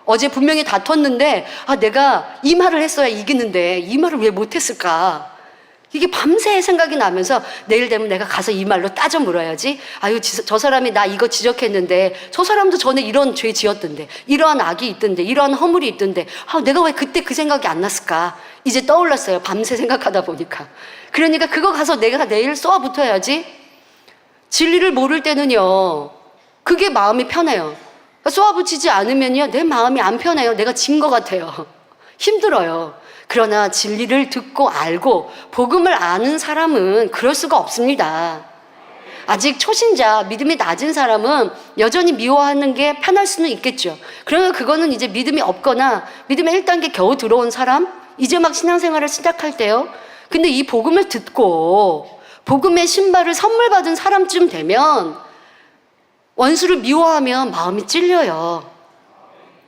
어제 분명히 다퉜는데 내가 이 말을 했어야 이기는데 이 말을 왜 못했을까. 이게 밤새 생각이 나면서 내일 되면 내가 가서 이 말로 따져 물어야지. 아유, 저 사람이 나 이거 지적했는데 저 사람도 전에 이런 죄 지었던데 이러한 악이 있던데 이러한 허물이 있던데 내가 왜 그때 그 생각이 안 났을까. 이제 떠올랐어요. 밤새 생각하다 보니까. 그러니까 그거 가서 내가 내일 쏘아붙어야지. 진리를 모를 때는요, 그게 마음이 편해요. 쏘아붙이지 않으면요, 내 마음이 안 편해요. 내가 진 것 같아요. 힘들어요. 그러나 진리를 듣고 알고 복음을 아는 사람은 그럴 수가 없습니다. 아직 초신자, 믿음이 낮은 사람은 여전히 미워하는 게 편할 수는 있겠죠. 그러면 그거는 이제 믿음이 없거나 믿음의 1단계 겨우 들어온 사람, 이제 막 신앙생활을 시작할 때요. 근데 이 복음을 듣고 복음의 신발을 선물 받은 사람쯤 되면 원수를 미워하면 마음이 찔려요.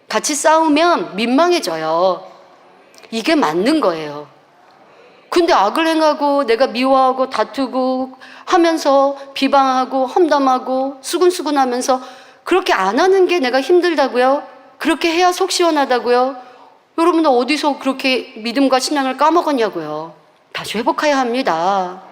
같이 싸우면 민망해져요. 이게 맞는 거예요. 근데 악을 행하고 내가 미워하고 다투고 하면서 비방하고 험담하고 수군수군하면서 그렇게 안 하는 게 내가 힘들다고요? 그렇게 해야 속 시원하다고요? 여러분들 어디서 그렇게 믿음과 신앙을 까먹었냐고요? 다시 회복해야 합니다.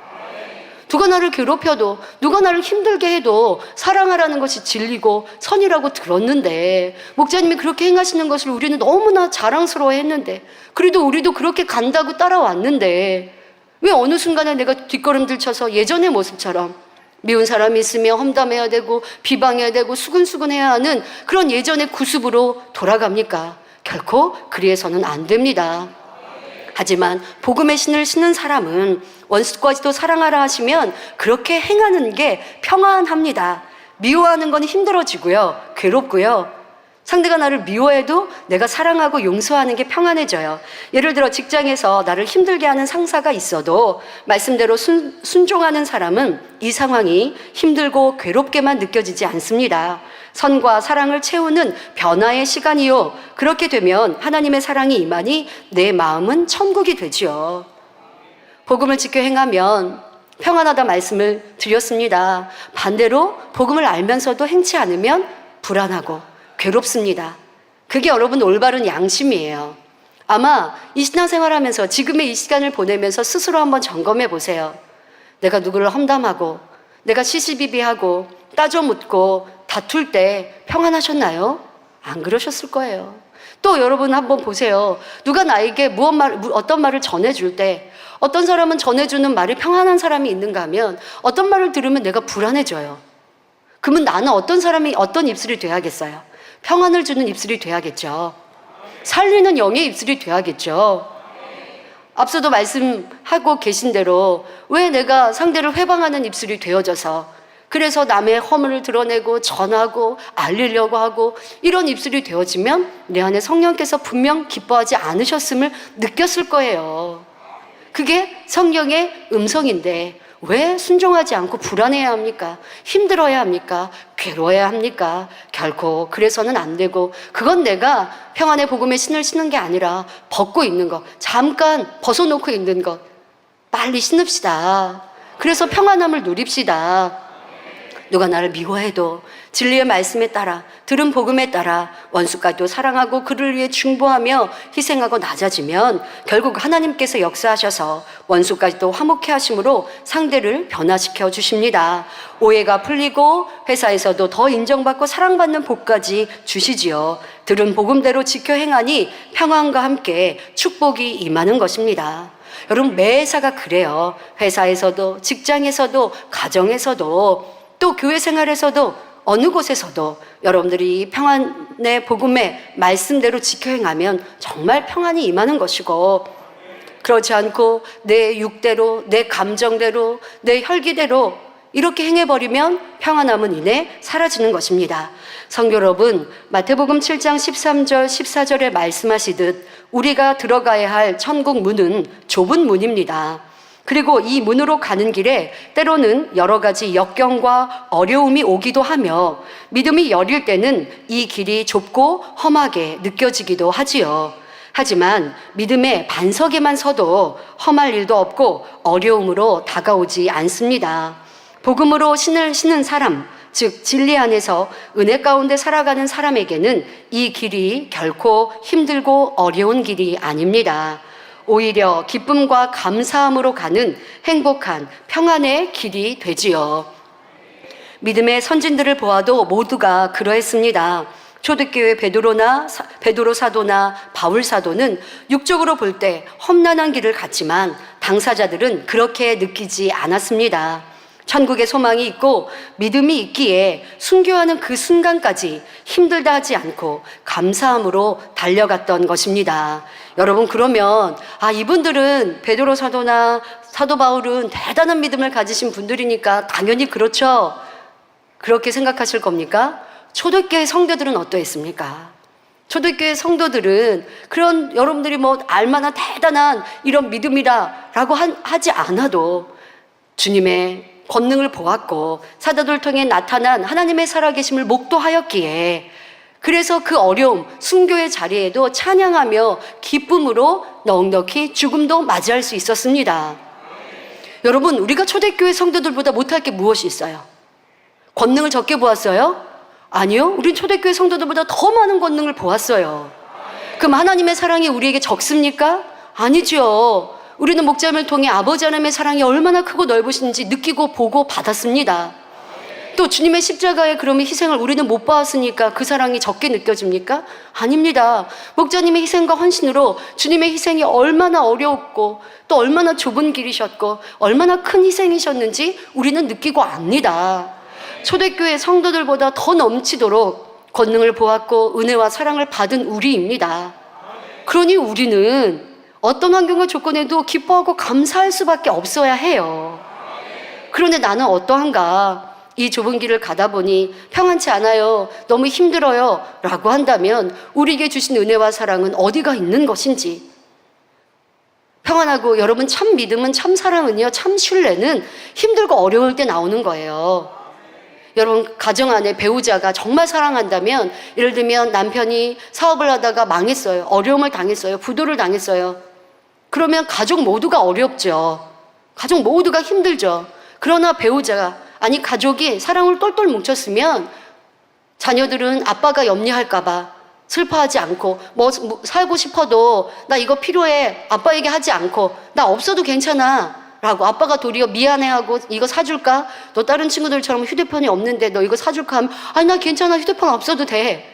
누가 나를 괴롭혀도 누가 나를 힘들게 해도 사랑하라는 것이 진리고 선이라고 들었는데 목자님이 그렇게 행하시는 것을 우리는 너무나 자랑스러워했는데 그래도 우리도 그렇게 간다고 따라왔는데 왜 어느 순간에 내가 뒷걸음질 쳐서 예전의 모습처럼 미운 사람이 있으면 험담해야 되고 비방해야 되고 수근수근해야 하는 그런 예전의 구습으로 돌아갑니까? 결코 그리해서는 안 됩니다. 하지만 복음의 신을 신는 사람은 원수까지도 사랑하라 하시면 그렇게 행하는 게 평안합니다. 미워하는 건 힘들어지고요. 괴롭고요. 상대가 나를 미워해도 내가 사랑하고 용서하는 게 평안해져요. 예를 들어 직장에서 나를 힘들게 하는 상사가 있어도 말씀대로 순종하는 사람은 이 상황이 힘들고 괴롭게만 느껴지지 않습니다. 선과 사랑을 채우는 변화의 시간이요. 그렇게 되면 하나님의 사랑이 임하니 내 마음은 천국이 되지요. 복음을 지켜 행하면 평안하다 말씀을 드렸습니다. 반대로 복음을 알면서도 행치 않으면 불안하고 괴롭습니다. 그게 여러분 올바른 양심이에요. 아마 이 신앙생활 하면서 지금의 이 시간을 보내면서 스스로 한번 점검해 보세요. 내가 누구를 험담하고 내가 시시비비하고 따져 묻고 다툴 때 평안하셨나요? 안 그러셨을 거예요. 또 여러분 한번 보세요. 누가 나에게 어떤 말을 전해줄 때 어떤 사람은 전해주는 말이 평안한 사람이 있는가 하면 어떤 말을 들으면 내가 불안해져요. 그러면 나는 어떤 사람이 어떤 입술이 돼야겠어요? 평안을 주는 입술이 돼야겠죠. 살리는 영의 입술이 돼야겠죠. 앞서도 말씀하고 계신 대로 왜 내가 상대를 회방하는 입술이 되어져서 그래서 남의 허물을 드러내고 전하고 알리려고 하고 이런 입술이 되어지면 내 안에 성령께서 분명 기뻐하지 않으셨음을 느꼈을 거예요. 그게 성령의 음성인데 왜 순종하지 않고 불안해야 합니까? 힘들어야 합니까? 괴로워야 합니까? 결코 그래서는 안 되고, 그건 내가 평안의 복음의 신을 신는 게 아니라 벗고 있는 것, 잠깐 벗어놓고 있는 것 빨리 신읍시다. 그래서 평안함을 누립시다. 누가 나를 미워해도 진리의 말씀에 따라, 들은 복음에 따라 원수까지도 사랑하고 그를 위해 중보하며 희생하고 낮아지면 결국 하나님께서 역사하셔서 원수까지도 화목해 하심으로 상대를 변화시켜 주십니다. 오해가 풀리고 회사에서도 더 인정받고 사랑받는 복까지 주시지요. 들은 복음대로 지켜 행하니 평안과 함께 축복이 임하는 것입니다. 여러분, 매사가 그래요. 회사에서도, 직장에서도, 가정에서도, 또 교회 생활에서도, 어느 곳에서도 여러분들이 평안의 복음의 말씀대로 지켜 행하면 정말 평안이 임하는 것이고, 그렇지 않고 내 육대로, 내 감정대로, 내 혈기대로 이렇게 행해버리면 평안함은 이내 사라지는 것입니다. 성도 여러분, 마태복음 7장 13절 14절에 말씀하시듯 우리가 들어가야 할 천국 문은 좁은 문입니다. 그리고 이 문으로 가는 길에 때로는 여러 가지 역경과 어려움이 오기도 하며, 믿음이 여릴 때는 이 길이 좁고 험하게 느껴지기도 하지요. 하지만 믿음의 반석에만 서도 험할 일도 없고 어려움으로 다가오지 않습니다. 복음으로 신을 신은 사람, 즉 진리 안에서 은혜 가운데 살아가는 사람에게는 이 길이 결코 힘들고 어려운 길이 아닙니다. 오히려 기쁨과 감사함으로 가는 행복한 평안의 길이 되지요. 믿음의 선진들을 보아도 모두가 그러했습니다. 초대교회 베드로 사도나 바울 사도는 육적으로 볼 때 험난한 길을 갔지만 당사자들은 그렇게 느끼지 않았습니다. 천국의 소망이 있고 믿음이 있기에 순교하는 그 순간까지 힘들다 하지 않고 감사함으로 달려갔던 것입니다. 여러분, 그러면 이분들은 베드로 사도나 사도 바울은 대단한 믿음을 가지신 분들이니까 당연히 그렇죠, 그렇게 생각하실 겁니까? 초대교회 성도들은 어떠했습니까? 초대교회 성도들은 그런, 여러분들이 알만한 대단한 이런 믿음이라고 하지 않아도 주님의 권능을 보았고 사도들 통해 나타난 하나님의 살아계심을 목도하였기에, 그래서 그 어려움, 순교의 자리에도 찬양하며 기쁨으로 넉넉히 죽음도 맞이할 수 있었습니다. 여러분, 우리가 초대교회 성도들보다 못할 게 무엇이 있어요? 권능을 적게 보았어요? 아니요, 우린 초대교회 성도들보다 더 많은 권능을 보았어요. 그럼 하나님의 사랑이 우리에게 적습니까? 아니죠. 우리는 목자님을 통해 아버지 하나님의 사랑이 얼마나 크고 넓으신지 느끼고 보고 받았습니다. 또 주님의 십자가의 그러면 희생을 우리는 못 봤으니까 그 사랑이 적게 느껴집니까? 아닙니다. 목자님의 희생과 헌신으로 주님의 희생이 얼마나 어려웠고 또 얼마나 좁은 길이셨고 얼마나 큰 희생이셨는지 우리는 느끼고 압니다. 초대교회 성도들보다 더 넘치도록 권능을 보았고 은혜와 사랑을 받은 우리입니다. 그러니 우리는 어떤 환경과 조건에도 기뻐하고 감사할 수밖에 없어야 해요. 그런데 나는 어떠한가? 이 좁은 길을 가다 보니 평안치 않아요, 너무 힘들어요 라고 한다면 우리에게 주신 은혜와 사랑은 어디가 있는 것인지, 평안하고, 여러분, 참 믿음은, 참 사랑은요, 참 신뢰는 힘들고 어려울 때 나오는 거예요. 여러분, 가정 안에 배우자가 정말 사랑한다면, 예를 들면 남편이 사업을 하다가 망했어요, 어려움을 당했어요, 부도를 당했어요. 그러면 가족 모두가 어렵죠. 가족 모두가 힘들죠. 그러나 배우자가, 아니 가족이 사랑을 똘똘 뭉쳤으면 자녀들은 아빠가 염려할까봐 슬퍼하지 않고, 살고 싶어도 나 이거 필요해 아빠에게 하지 않고, 나 없어도 괜찮아 라고 아빠가 도리어 미안해하고 이거 사줄까? 너 다른 친구들처럼 휴대폰이 없는데 너 이거 사줄까? 하면 아니 나 괜찮아, 휴대폰 없어도 돼.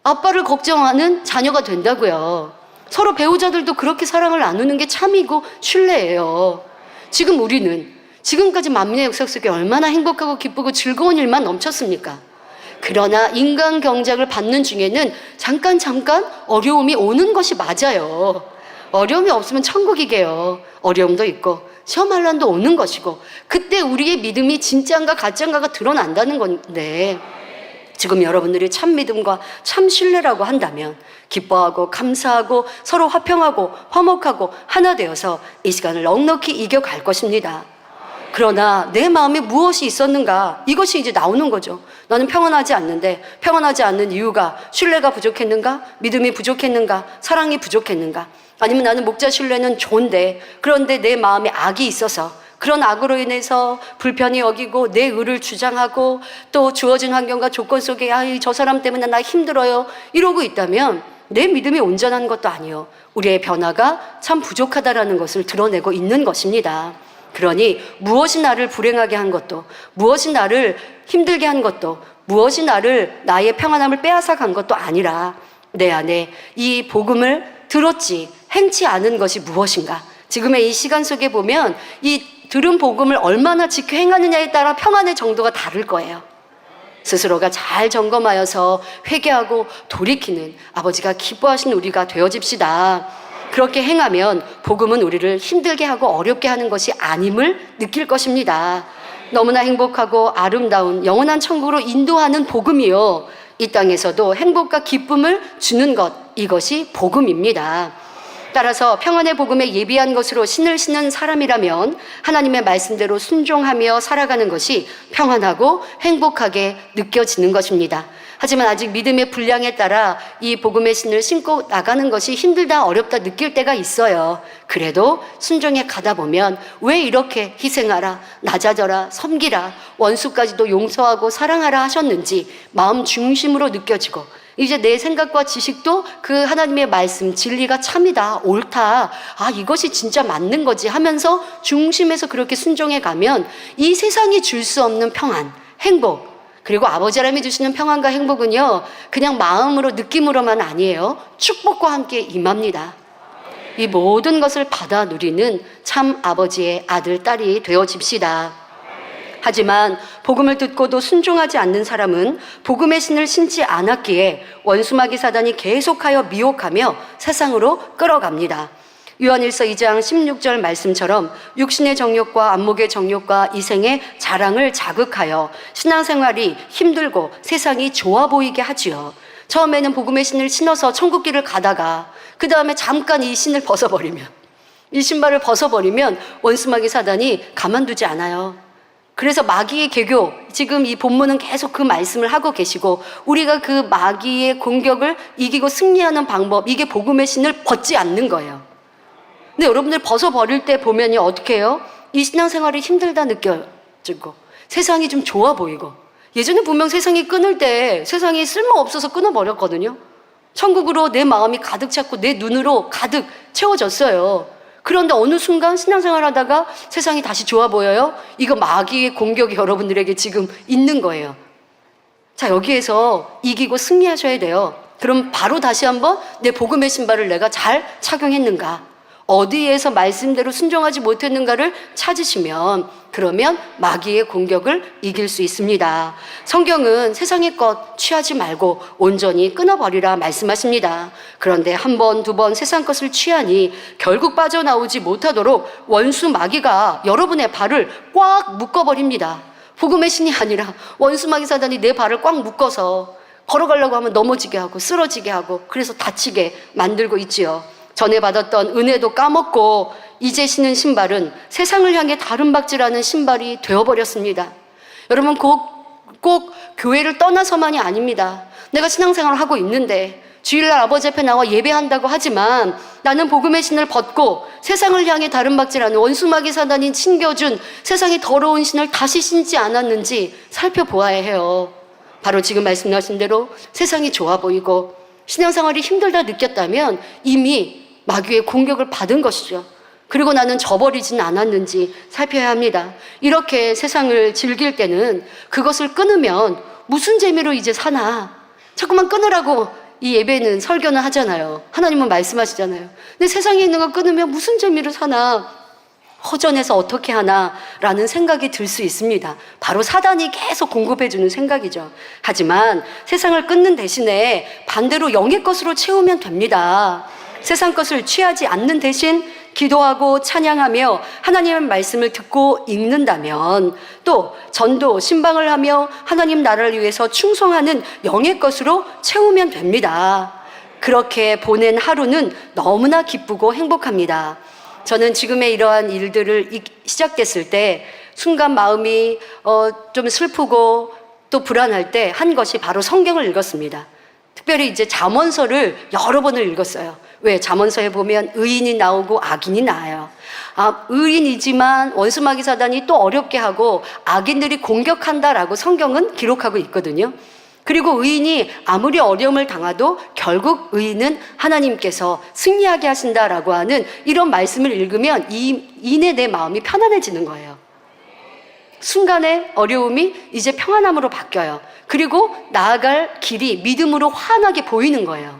아빠를 걱정하는 자녀가 된다고요. 서로 배우자들도 그렇게 사랑을 나누는 게 참이고 신뢰예요. 지금 우리는 지금까지 만민의 역사 속에 얼마나 행복하고 기쁘고 즐거운 일만 넘쳤습니까? 그러나 인간 경작을 받는 중에는 잠깐 어려움이 오는 것이 맞아요. 어려움이 없으면 천국이게요. 어려움도 있고 시험 한란도 오는 것이고, 그때 우리의 믿음이 진짜인가 가짜인가가 드러난다는 건데, 지금 여러분들이 참 믿음과 참 신뢰라고 한다면 기뻐하고 감사하고 서로 화평하고 화목하고 하나 되어서 이 시간을 넉넉히 이겨갈 것입니다. 그러나 내 마음에 무엇이 있었는가? 이것이 이제 나오는 거죠. 나는 평안하지 않는데, 평안하지 않는 이유가 신뢰가 부족했는가? 믿음이 부족했는가? 사랑이 부족했는가? 아니면 나는 목자 신뢰는 좋은데, 그런데 내 마음에 악이 있어서 그런 악으로 인해서 불편히 여기고 내 의를 주장하고 또 주어진 환경과 조건 속에 저 사람 때문에 나 힘들어요 이러고 있다면 내 믿음이 온전한 것도 아니요, 우리의 변화가 참 부족하다라는 것을 드러내고 있는 것입니다. 그러니 무엇이 나를 불행하게 한 것도, 무엇이 나를 힘들게 한 것도, 무엇이 나의 평안함을 빼앗아 간 것도 아니라 내 안에 이 복음을 들었지 행치 않은 것이 무엇인가. 지금의 이 시간 속에 보면 이 들은 복음을 얼마나 지켜 행하느냐에 따라 평안의 정도가 다를 거예요. 스스로가 잘 점검하여서 회개하고 돌이키는 아버지가 기뻐하시는 우리가 되어집시다. 그렇게 행하면 복음은 우리를 힘들게 하고 어렵게 하는 것이 아님을 느낄 것입니다. 너무나 행복하고 아름다운 영원한 천국으로 인도하는 복음이요, 이 땅에서도 행복과 기쁨을 주는 것, 이것이 복음입니다. 따라서 평안의 복음에 예비한 것으로 신을 신는 사람이라면 하나님의 말씀대로 순종하며 살아가는 것이 평안하고 행복하게 느껴지는 것입니다. 하지만 아직 믿음의 분량에 따라 이 복음의 신을 신고 나가는 것이 힘들다 어렵다 느낄 때가 있어요. 그래도 순종해 가다 보면 왜 이렇게 희생하라, 낮아져라, 섬기라, 원수까지도 용서하고 사랑하라 하셨는지 마음 중심으로 느껴지고, 이제 내 생각과 지식도 그 하나님의 말씀, 진리가 참이다, 옳다, 이것이 진짜 맞는 거지 하면서 중심에서 그렇게 순종해 가면 이 세상이 줄 수 없는 평안, 행복, 그리고 아버지 하나님이 주시는 평안과 행복은요, 그냥 마음으로 느낌으로만 아니에요. 축복과 함께 임합니다. 이 모든 것을 받아 누리는 참 아버지의 아들, 딸이 되어집시다. 하지만 복음을 듣고도 순종하지 않는 사람은 복음의 신을 신지 않았기에 원수마귀 사단이 계속하여 미혹하며 세상으로 끌어갑니다. 요한일서 2장 16절 말씀처럼 육신의 정욕과 안목의 정욕과 이생의 자랑을 자극하여 신앙생활이 힘들고 세상이 좋아 보이게 하지요. 처음에는 복음의 신을 신어서 천국길을 가다가 그 다음에 잠깐 이 신을 벗어버리면, 이 신발을 벗어버리면 원수마귀 사단이 가만두지 않아요. 그래서 마귀의 계교, 지금 이 본문은 계속 그 말씀을 하고 계시고, 우리가 그 마귀의 공격을 이기고 승리하는 방법, 이게 복음의 신을 벗지 않는 거예요. 근데 여러분들 벗어버릴 때 보면요, 어떻게 해요? 이 신앙생활이 힘들다 느껴지고 세상이 좀 좋아 보이고, 예전에 분명 세상이 끊을 때 세상이 쓸모없어서 끊어버렸거든요. 천국으로 내 마음이 가득 찼고 내 눈으로 가득 채워졌어요. 그런데 어느 순간 신앙생활 하다가 세상이 다시 좋아 보여요? 이거 마귀의 공격이 여러분들에게 지금 있는 거예요. 자, 여기에서 이기고 승리하셔야 돼요. 그럼 바로 다시 한번 내 복음의 신발을 내가 잘 착용했는가, 어디에서 말씀대로 순종하지 못했는가를 찾으시면, 그러면 마귀의 공격을 이길 수 있습니다. 성경은 세상의 것 취하지 말고 온전히 끊어버리라 말씀하십니다. 그런데 한 번, 두 번 세상 것을 취하니 결국 빠져나오지 못하도록 원수 마귀가 여러분의 발을 꽉 묶어버립니다. 복음의 신이 아니라 원수 마귀 사단이 내 발을 꽉 묶어서 걸어가려고 하면 넘어지게 하고 쓰러지게 하고, 그래서 다치게 만들고 있지요. 전에 받았던 은혜도 까먹고 이제 신은 신발은 세상을 향해 다른 박질하는 신발이 되어버렸습니다. 여러분, 꼭 교회를 떠나서만이 아닙니다. 내가 신앙생활을 하고 있는데 주일날 아버지 앞에 나와 예배한다고 하지만 나는 복음의 신을 벗고 세상을 향해 다른 박질하는 원수마귀 사단이 신겨준 세상의 더러운 신을 다시 신지 않았는지 살펴보아야 해요. 바로 지금 말씀하신 대로 세상이 좋아 보이고 신앙생활이 힘들다 느꼈다면 이미 마귀의 공격을 받은 것이죠. 그리고 나는 저버리진 않았는지 살펴야 합니다. 이렇게 세상을 즐길 때는 그것을 끊으면 무슨 재미로 이제 사나, 자꾸만 끊으라고 이 예배는 설교는 하잖아요. 하나님은 말씀하시잖아요. 근데 세상에 있는 거 끊으면 무슨 재미로 사나, 허전해서 어떻게 하나 라는 생각이 들 수 있습니다. 바로 사단이 계속 공급해주는 생각이죠. 하지만 세상을 끊는 대신에 반대로 영의 것으로 채우면 됩니다. 세상 것을 취하지 않는 대신 기도하고 찬양하며 하나님의 말씀을 듣고 읽는다면, 또 전도, 신방을 하며 하나님 나라를 위해서 충성하는 영의 것으로 채우면 됩니다. 그렇게 보낸 하루는 너무나 기쁘고 행복합니다. 저는 지금의 이러한 일들을 시작됐을 때 순간 마음이 좀 슬프고 또 불안할 때 한 것이 바로 성경을 읽었습니다. 특별히 이제 잠언서를 여러 번을 읽었어요. 왜? 잠언서에 보면 의인이 나오고 악인이 나와요. 의인이지만 원수마귀 사단이 또 어렵게 하고 악인들이 공격한다라고 성경은 기록하고 있거든요. 그리고 의인이 아무리 어려움을 당해도 결국 의인은 하나님께서 승리하게 하신다라고 하는 이런 말씀을 읽으면 이내 내 마음이 편안해지는 거예요. 순간의 어려움이 이제 평안함으로 바뀌어요. 그리고 나아갈 길이 믿음으로 환하게 보이는 거예요.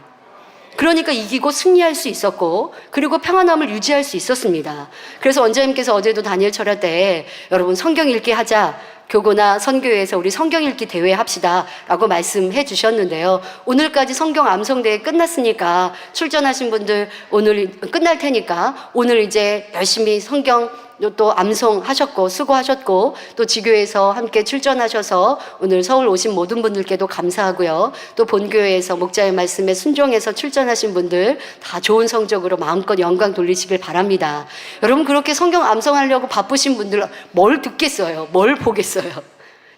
그러니까 이기고 승리할 수 있었고, 그리고 평안함을 유지할 수 있었습니다. 그래서 원장님께서 어제도 다니엘 철야 때 여러분 성경 읽기 하자, 교구나 선교회에서 우리 성경 읽기 대회 합시다 라고 말씀해 주셨는데요. 오늘까지 성경 암송대회 끝났으니까 출전하신 분들 오늘 끝날 테니까 오늘 이제 열심히 성경 또 암송하셨고 수고하셨고, 또 지교에서 함께 출전하셔서 오늘 서울 오신 모든 분들께도 감사하고요. 또 본교회에서 목자의 말씀에 순종해서 출전하신 분들 다 좋은 성적으로 마음껏 영광 돌리시길 바랍니다. 여러분, 그렇게 성경 암송하려고 바쁘신 분들 뭘 듣겠어요? 뭘 보겠어요?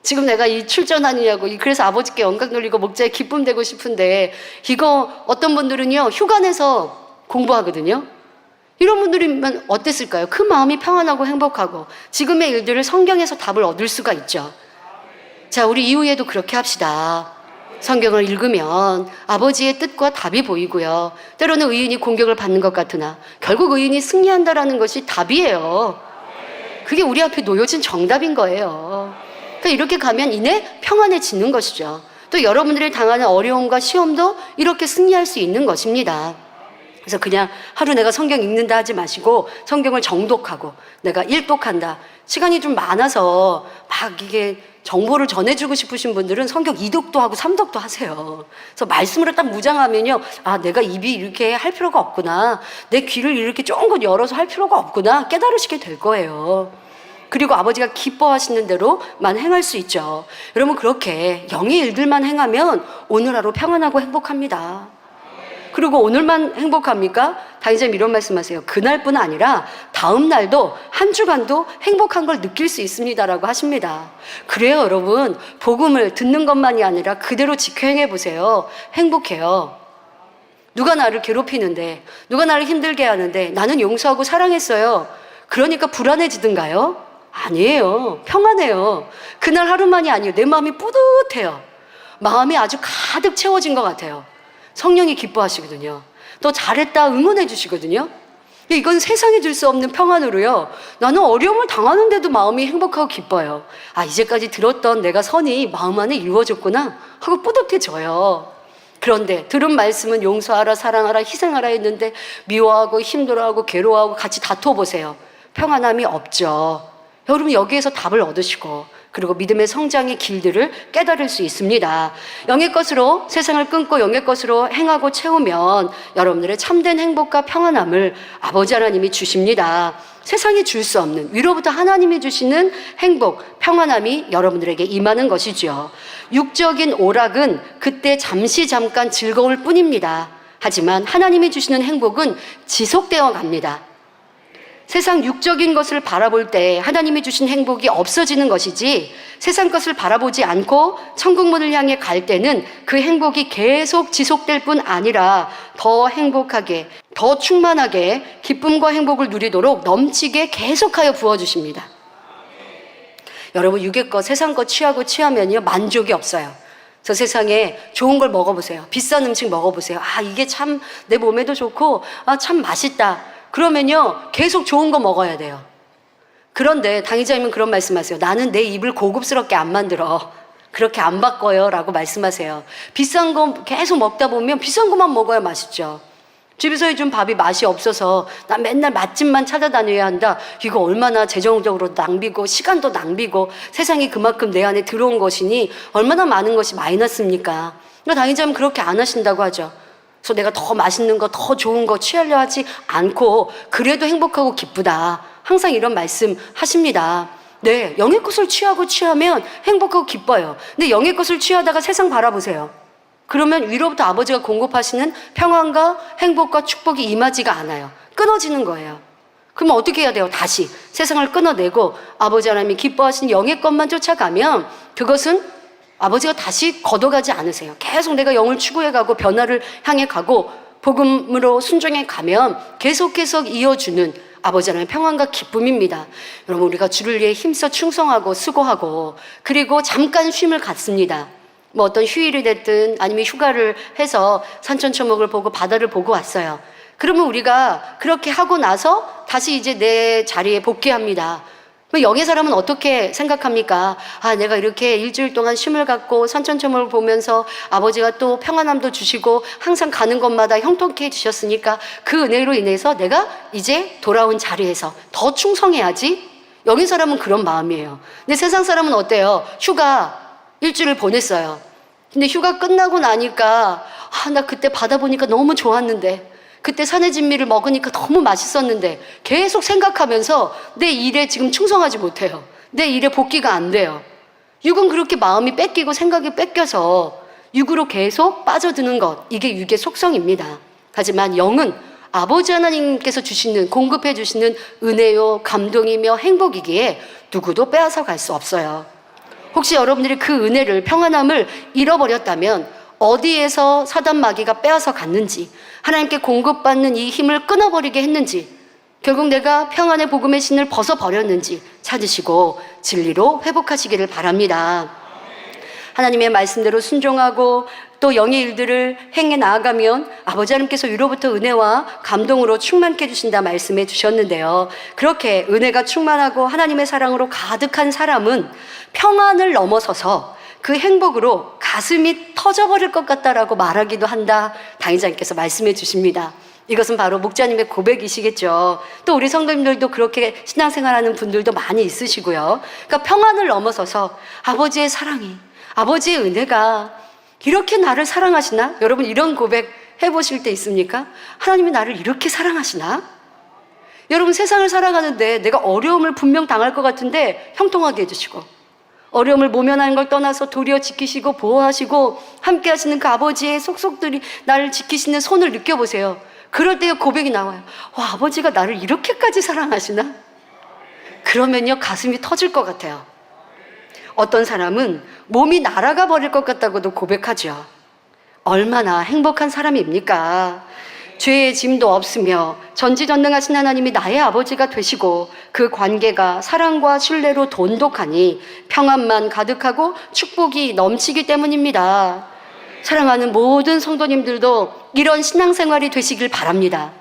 지금 내가 이 출전하느냐고, 그래서 아버지께 영광 돌리고 목자의 기쁨 되고 싶은데, 이거 어떤 분들은요 휴가 내서 공부하거든요. 이런 분들이면 어땠을까요? 그 마음이 평안하고 행복하고 지금의 일들을 성경에서 답을 얻을 수가 있죠. 자, 우리 이후에도 그렇게 합시다. 성경을 읽으면 아버지의 뜻과 답이 보이고요. 때로는 의인이 공격을 받는 것 같으나 결국 의인이 승리한다라는 것이 답이에요. 그게 우리 앞에 놓여진 정답인 거예요. 그러니까 이렇게 가면 이내 평안해지는 것이죠. 또 여러분들이 당하는 어려움과 시험도 이렇게 승리할 수 있는 것입니다. 그래서 그냥 하루 내가 성경 읽는다 하지 마시고 성경을 정독하고 내가 일독한다. 시간이 좀 많아서 막 이게 정보를 전해주고 싶으신 분들은 성경 2독도 하고 3독도 하세요. 그래서 말씀으로 딱 무장하면요, 내가 입이 이렇게 할 필요가 없구나, 내 귀를 이렇게 쫑긋 열어서 할 필요가 없구나 깨달으시게 될 거예요. 그리고 아버지가 기뻐하시는 대로만 행할 수 있죠. 여러분, 그렇게 영의 일들만 행하면 오늘 하루 평안하고 행복합니다. 그리고 오늘만 행복합니까? 당연히 이런 말씀하세요. 그날뿐 아니라 다음 날도 한 주간도 행복한 걸 느낄 수 있습니다라고 하십니다. 그래요, 여러분. 복음을 듣는 것만이 아니라 그대로 지켜 행해 보세요. 행복해요. 누가 나를 괴롭히는데, 누가 나를 힘들게 하는데 나는 용서하고 사랑했어요. 그러니까 불안해지든가요? 아니에요. 평안해요. 그날 하루만이 아니에요. 내 마음이 뿌듯해요. 마음이 아주 가득 채워진 것 같아요. 성령이 기뻐하시거든요. 또 잘했다 응원해 주시거든요. 이건 세상에 줄 수 없는 평안으로요, 나는 어려움을 당하는데도 마음이 행복하고 기뻐요. 이제까지 들었던 내가 선이 마음 안에 이루어졌구나 하고 뿌듯해져요. 그런데 들은 말씀은 용서하라, 사랑하라, 희생하라 했는데 미워하고 힘들어하고 괴로워하고 같이 다퉈보세요. 평안함이 없죠. 여러분, 여기에서 답을 얻으시고 그리고 믿음의 성장의 길들을 깨달을 수 있습니다. 영의 것으로 세상을 끊고 영의 것으로 행하고 채우면 여러분들의 참된 행복과 평안함을 아버지 하나님이 주십니다. 세상이 줄 수 없는 위로부터 하나님이 주시는 행복, 평안함이 여러분들에게 임하는 것이죠. 육적인 오락은 그때 잠깐 즐거울 뿐입니다. 하지만 하나님이 주시는 행복은 지속되어 갑니다. 세상 육적인 것을 바라볼 때 하나님이 주신 행복이 없어지는 것이지, 세상 것을 바라보지 않고 천국 문을 향해 갈 때는 그 행복이 계속 지속될 뿐 아니라 더 행복하게, 더 충만하게 기쁨과 행복을 누리도록 넘치게 계속하여 부어주십니다. 여러분, 육의 것, 세상 것 취하면요 만족이 없어요. 저 세상에 좋은 걸 먹어보세요. 비싼 음식 먹어보세요. 이게 참 내 몸에도 좋고 참 맛있다. 그러면요 계속 좋은 거 먹어야 돼요. 그런데 당의자님은 그런 말씀하세요. 나는 내 입을 고급스럽게 안 만들어. 그렇게 안 바꿔요 라고 말씀하세요. 비싼 거 계속 먹다 보면 비싼 것만 먹어야 맛있죠. 집에서 해준 밥이 맛이 없어서 나 맨날 맛집만 찾아다녀야 한다. 이거 얼마나 재정적으로 낭비고 시간도 낭비고 세상이 그만큼 내 안에 들어온 것이니 얼마나 많은 것이 마이너스입니까? 그러니까 당의자님은 그렇게 안 하신다고 하죠. 그래서 내가 더 맛있는 거, 더 좋은 거 취하려 하지 않고 그래도 행복하고 기쁘다. 항상 이런 말씀 하십니다. 네, 영의 것을 취하면 행복하고 기뻐요. 근데 영의 것을 취하다가 세상 바라보세요. 그러면 위로부터 아버지가 공급하시는 평안과 행복과 축복이 임하지가 않아요. 끊어지는 거예요. 그러면 어떻게 해야 돼요? 다시 세상을 끊어내고 아버지 하나님이 기뻐하시는 영의 것만 쫓아가면 그것은 아버지가 다시 걷어가지 않으세요. 계속 내가 영을 추구해가고 변화를 향해 가고 복음으로 순종해 가면 계속 이어주는 아버지 하나님의 평안과 기쁨입니다. 여러분, 우리가 주를 위해 힘써 충성하고 수고하고 그리고 잠깐 쉼을 갖습니다. 뭐 어떤 휴일이 됐든 아니면 휴가를 해서 산천초목을 보고 바다를 보고 왔어요. 그러면 우리가 그렇게 하고 나서 다시 이제 내 자리에 복귀합니다. 영의 사람은 어떻게 생각합니까? 아, 내가 이렇게 일주일 동안 쉼을 갖고 산천초목을 보면서 아버지가 또 평안함도 주시고 항상 가는 곳마다 형통케 해주셨으니까 그 은혜로 인해서 내가 이제 돌아온 자리에서 더 충성해야지. 영의 사람은 그런 마음이에요. 근데 세상 사람은 어때요? 휴가 일주일을 보냈어요. 근데 휴가 끝나고 나니까 나 그때 바다 보니까 너무 좋았는데, 그때 산의 진미를 먹으니까 너무 맛있었는데 계속 생각하면서 내 일에 지금 충성하지 못해요. 내 일에 복귀가 안 돼요. 육은 그렇게 마음이 뺏기고 생각이 뺏겨서 육으로 계속 빠져드는 것, 이게 육의 속성입니다. 하지만 영은 아버지 하나님께서 주시는, 공급해 주시는 은혜요 감동이며 행복이기에 누구도 빼앗아 갈 수 없어요. 혹시 여러분들이 그 은혜를, 평안함을 잃어버렸다면 어디에서 사단 마귀가 빼앗아 갔는지, 하나님께 공급받는 이 힘을 끊어버리게 했는지, 결국 내가 평안의 복음의 신을 벗어버렸는지 찾으시고 진리로 회복하시기를 바랍니다. 하나님의 말씀대로 순종하고 또 영의 일들을 행해 나아가면 아버지 하나님께서 위로부터 은혜와 감동으로 충만케 해주신다 말씀해 주셨는데요. 그렇게 은혜가 충만하고 하나님의 사랑으로 가득한 사람은 평안을 넘어서서 그 행복으로 가슴이 터져버릴 것 같다라고 말하기도 한다, 당의자님께서 말씀해 주십니다. 이것은 바로 목자님의 고백이시겠죠. 또 우리 성도님들도 그렇게 신앙생활하는 분들도 많이 있으시고요. 그러니까 평안을 넘어서서 아버지의 사랑이, 아버지의 은혜가 이렇게 나를 사랑하시나? 여러분, 이런 고백 해보실 때 있습니까? 하나님이 나를 이렇게 사랑하시나? 여러분, 세상을 살아가는데 내가 어려움을 분명 당할 것 같은데 형통하게 해주시고, 어려움을 모면하는 걸 떠나서 도리어 지키시고 보호하시고 함께 하시는 그 아버지의 속속들이 나를 지키시는 손을 느껴보세요. 그럴 때 고백이 나와요. 와, 아버지가 나를 이렇게까지 사랑하시나? 그러면요, 가슴이 터질 것 같아요. 어떤 사람은 몸이 날아가 버릴 것 같다고도 고백하죠. 얼마나 행복한 사람입니까? 죄의 짐도 없으며 전지전능하신 하나님이 나의 아버지가 되시고 그 관계가 사랑과 신뢰로 돈독하니 평안만 가득하고 축복이 넘치기 때문입니다. 사랑하는 모든 성도님들도 이런 신앙생활이 되시길 바랍니다.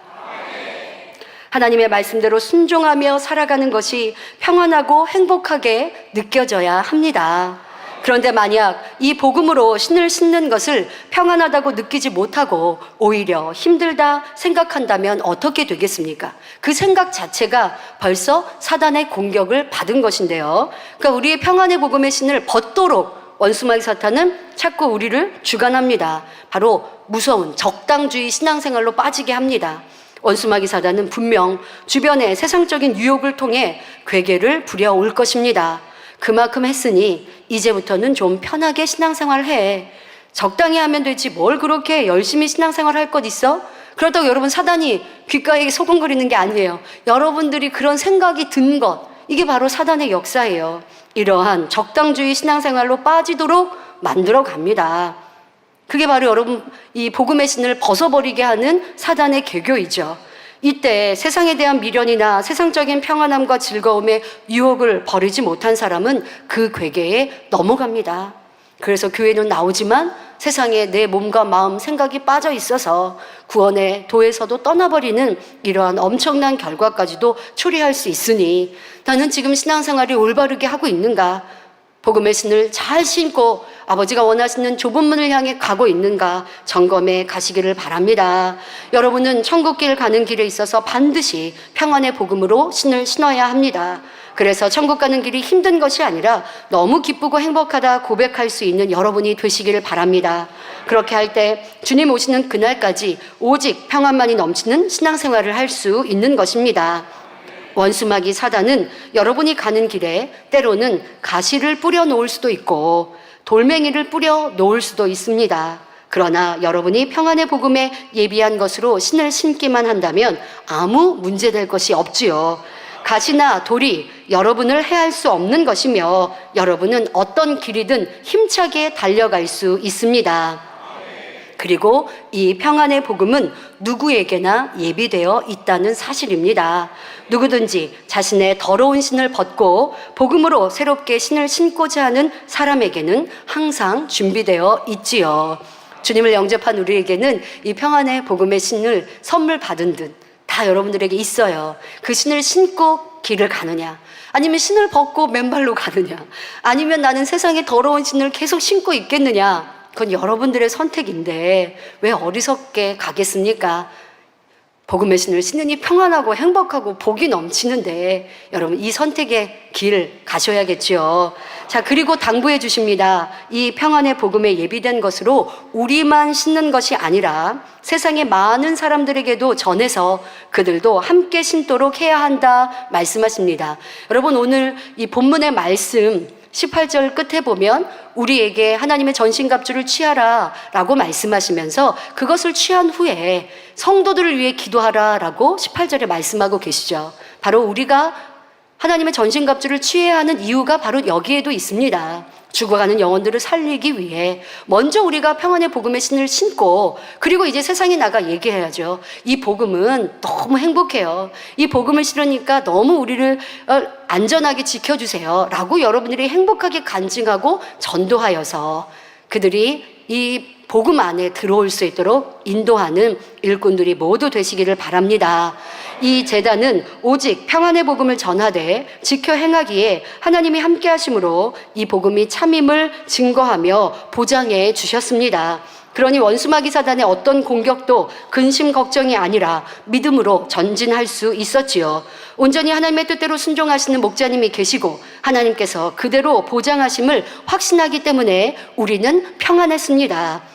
하나님의 말씀대로 순종하며 살아가는 것이 평안하고 행복하게 느껴져야 합니다. 그런데 만약 이 복음으로 신을 신는 것을 평안하다고 느끼지 못하고 오히려 힘들다 생각한다면 어떻게 되겠습니까? 그 생각 자체가 벌써 사단의 공격을 받은 것인데요. 그러니까 우리의 평안의 복음의 신을 벗도록 원수마귀 사탄은 자꾸 우리를 주관합니다. 바로 무서운 적당주의 신앙생활로 빠지게 합니다. 원수마귀 사단은 분명 주변의 세상적인 유혹을 통해 괴계를 부려올 것입니다. 그만큼 했으니 이제부터는 좀 편하게 신앙생활 해. 적당히 하면 되지 뭘 그렇게 열심히 신앙생활 할 것 있어? 그렇다고 여러분, 사단이 귓가에 소곤거리는 게 아니에요. 여러분들이 그런 생각이 든 것, 이게 바로 사단의 역사예요. 이러한 적당주의 신앙생활로 빠지도록 만들어 갑니다. 그게 바로 여러분, 이 복음의 신을 벗어버리게 하는 사단의 계교이죠. 이때 세상에 대한 미련이나 세상적인 평안함과 즐거움의 유혹을 버리지 못한 사람은 그 괴계에 넘어갑니다. 그래서 교회는 나오지만 세상에 내 몸과 마음, 생각이 빠져 있어서 구원의 도에서도 떠나버리는 이러한 엄청난 결과까지도 초래할 수 있으니 나는 지금 신앙생활이 올바르게 하고 있는가? 복음의 신을 잘 신고 아버지가 원하시는 좁은 문을 향해 가고 있는가 점검해 가시기를 바랍니다. 여러분은 천국길 가는 길에 있어서 반드시 평안의 복음으로 신을 신어야 합니다. 그래서 천국 가는 길이 힘든 것이 아니라 너무 기쁘고 행복하다 고백할 수 있는 여러분이 되시기를 바랍니다. 그렇게 할 때 주님 오시는 그날까지 오직 평안만이 넘치는 신앙생활을 할 수 있는 것입니다. 원수마귀 사단은 여러분이 가는 길에 때로는 가시를 뿌려 놓을 수도 있고 돌멩이를 뿌려 놓을 수도 있습니다. 그러나 여러분이 평안의 복음에 예비한 것으로 신을 신기만 한다면 아무 문제될 것이 없지요. 가시나 돌이 여러분을 해할 수 없는 것이며 여러분은 어떤 길이든 힘차게 달려갈 수 있습니다. 그리고 이 평안의 복음은 누구에게나 예비되어 있다는 사실입니다. 누구든지 자신의 더러운 신을 벗고 복음으로 새롭게 신을 신고자 하는 사람에게는 항상 준비되어 있지요. 주님을 영접한 우리에게는 이 평안의 복음의 신을 선물 받은 듯 다 여러분들에게 있어요. 그 신을 신고 길을 가느냐, 아니면 신을 벗고 맨발로 가느냐, 아니면 나는 세상의 더러운 신을 계속 신고 있겠느냐, 그건 여러분들의 선택인데 왜 어리석게 가겠습니까? 복음의 신을 신으니 평안하고 행복하고 복이 넘치는데 여러분 이 선택의 길 가셔야겠죠. 자, 그리고 당부해 주십니다. 이 평안의 복음에 예비된 것으로 우리만 신는 것이 아니라 세상의 많은 사람들에게도 전해서 그들도 함께 신도록 해야 한다 말씀하십니다. 여러분, 오늘 이 본문의 말씀 18절 끝에 보면 우리에게 하나님의 전신갑주를 취하라 라고 말씀하시면서 그것을 취한 후에 성도들을 위해 기도하라 라고 18절에 말씀하고 계시죠. 바로 우리가 하나님의 전신갑주를 취해야 하는 이유가 바로 여기에도 있습니다. 죽어가는 영혼들을 살리기 위해 먼저 우리가 평안의 복음의 신을 신고, 그리고 이제 세상에 나가 얘기해야죠. 이 복음은 너무 행복해요. 이 복음을 신으니까 너무 우리를 안전하게 지켜주세요 라고 여러분들이 행복하게 간증하고 전도하여서 그들이 이 복음 안에 들어올 수 있도록 인도하는 일꾼들이 모두 되시기를 바랍니다. 이 제단은 오직 평안의 복음을 전하되 지켜 행하기에 하나님이 함께 하심으로 이 복음이 참임을 증거하며 보장해 주셨습니다. 그러니 원수마귀 사단의 어떤 공격도 근심 걱정이 아니라 믿음으로 전진할 수 있었지요. 온전히 하나님의 뜻대로 순종하시는 목자님이 계시고 하나님께서 그대로 보장하심을 확신하기 때문에 우리는 평안했습니다.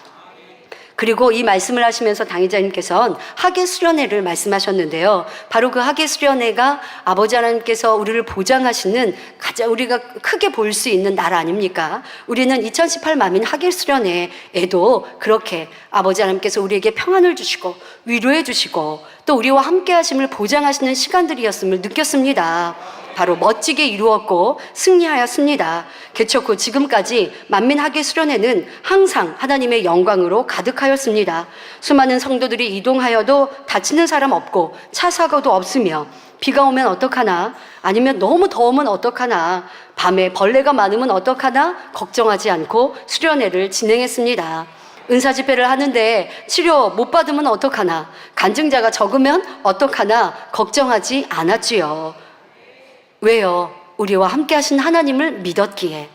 그리고 이 말씀을 하시면서 당의자님께서는 학예 수련회를 말씀하셨는데요. 바로 그 학예 수련회가 아버지 하나님께서 우리를 보장하시는 가장 우리가 크게 볼 수 있는 날 아닙니까? 우리는 2018 만민 학예 수련회에도 그렇게 아버지 하나님께서 우리에게 평안을 주시고 위로해 주시고 또 우리와 함께 하심을 보장하시는 시간들이었음을 느꼈습니다. 바로 멋지게 이루었고 승리하였습니다. 개척 후 지금까지 만민학예 수련회는 항상 하나님의 영광으로 가득하였습니다. 수많은 성도들이 이동하여도 다치는 사람 없고 차 사고도 없으며 비가 오면 어떡하나, 아니면 너무 더우면 어떡하나, 밤에 벌레가 많으면 어떡하나 걱정하지 않고 수련회를 진행했습니다. 은사 집회를 하는데 치료 못 받으면 어떡하나, 간증자가 적으면 어떡하나 걱정하지 않았지요. 왜요? 우리와 함께 하신 하나님을 믿었기에,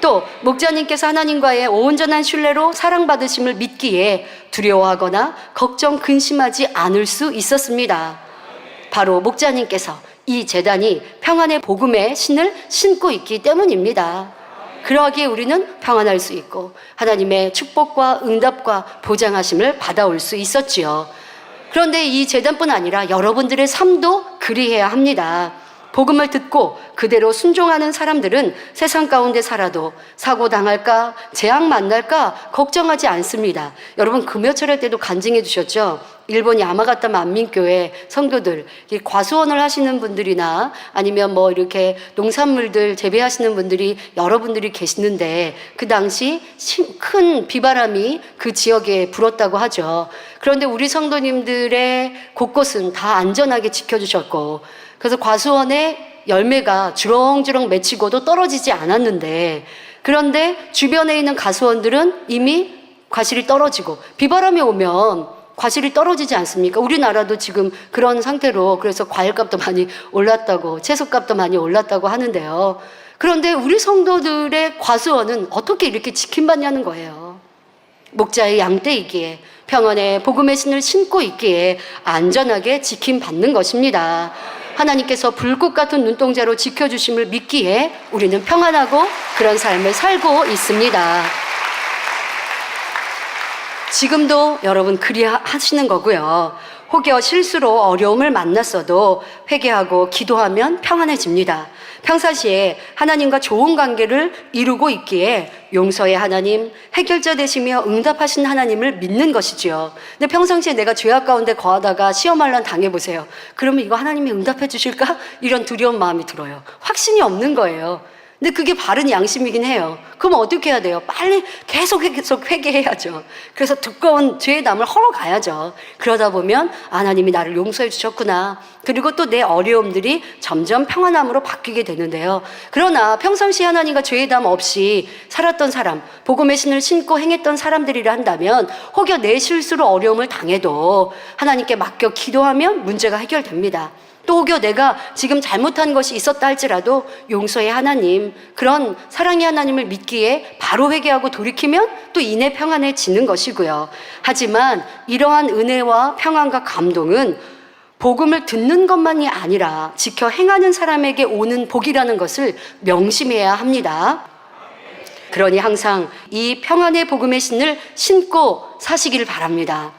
또 목자님께서 하나님과의 온전한 신뢰로 사랑받으심을 믿기에 두려워하거나 걱정 근심하지 않을 수 있었습니다. 바로 목자님께서 이 제단이 평안의 복음의 신을 신고 있기 때문입니다. 그러기에 우리는 평안할 수 있고 하나님의 축복과 응답과 보장하심을 받아올 수 있었지요. 그런데 이 제단뿐 아니라 여러분들의 삶도 그리해야 합니다. 복음을 듣고 그대로 순종하는 사람들은 세상 가운데 살아도 사고 당할까, 재앙 만날까 걱정하지 않습니다. 여러분 금요철회 때도 간증해 주셨죠? 일본 야마가타 만민교회 성도들, 과수원을 하시는 분들이나 아니면 뭐 이렇게 농산물들 재배하시는 분들이 여러분들이 계시는데 그 당시 큰 비바람이 그 지역에 불었다고 하죠. 그런데 우리 성도님들의 곳곳은 다 안전하게 지켜주셨고, 그래서 과수원의 열매가 주렁주렁 맺히고도 떨어지지 않았는데, 그런데 주변에 있는 과수원들은 이미 과실이 떨어지고 비바람이 오면 과실이 떨어지지 않습니까? 우리나라도 지금 그런 상태로 그래서 과일값도 많이 올랐다고, 채소값도 많이 올랐다고 하는데요. 그런데 우리 성도들의 과수원은 어떻게 이렇게 지킴받냐는 거예요. 목자의 양떼이기에, 평안의 복음의 신을 신고 있기에 안전하게 지킴받는 것입니다. 하나님께서 불꽃 같은 눈동자로 지켜주심을 믿기에 우리는 평안하고 그런 삶을 살고 있습니다. 지금도 여러분 그리 하시는 거고요. 혹여 실수로 어려움을 만났어도 회개하고 기도하면 평안해집니다. 평상시에 하나님과 좋은 관계를 이루고 있기에 용서의 하나님, 해결자 되시며 응답하신 하나님을 믿는 것이지요. 근데 평상시에 내가 죄악 가운데 거하다가 시험환란 당해보세요. 그러면 이거 하나님이 응답해 주실까? 이런 두려운 마음이 들어요. 확신이 없는 거예요. 근데 그게 바른 양심이긴 해요. 그럼 어떻게 해야 돼요? 빨리 계속 회개해야죠. 그래서 두꺼운 죄의 담을 헐어가야죠. 그러다 보면 하나님이 나를 용서해 주셨구나. 그리고 또 내 어려움들이 점점 평안함으로 바뀌게 되는데요. 그러나 평상시 하나님과 죄의 담 없이 살았던 사람, 복음의 신을 신고 행했던 사람들이라 한다면 혹여 내 실수로 어려움을 당해도 하나님께 맡겨 기도하면 문제가 해결됩니다. 또 혹여 내가 지금 잘못한 것이 있었다 할지라도 용서의 하나님, 그런 사랑의 하나님을 믿기에 바로 회개하고 돌이키면 또 이내 평안해지는 것이고요. 하지만 이러한 은혜와 평안과 감동은 복음을 듣는 것만이 아니라 지켜 행하는 사람에게 오는 복이라는 것을 명심해야 합니다. 그러니 항상 이 평안의 복음의 신을 신고 사시기를 바랍니다.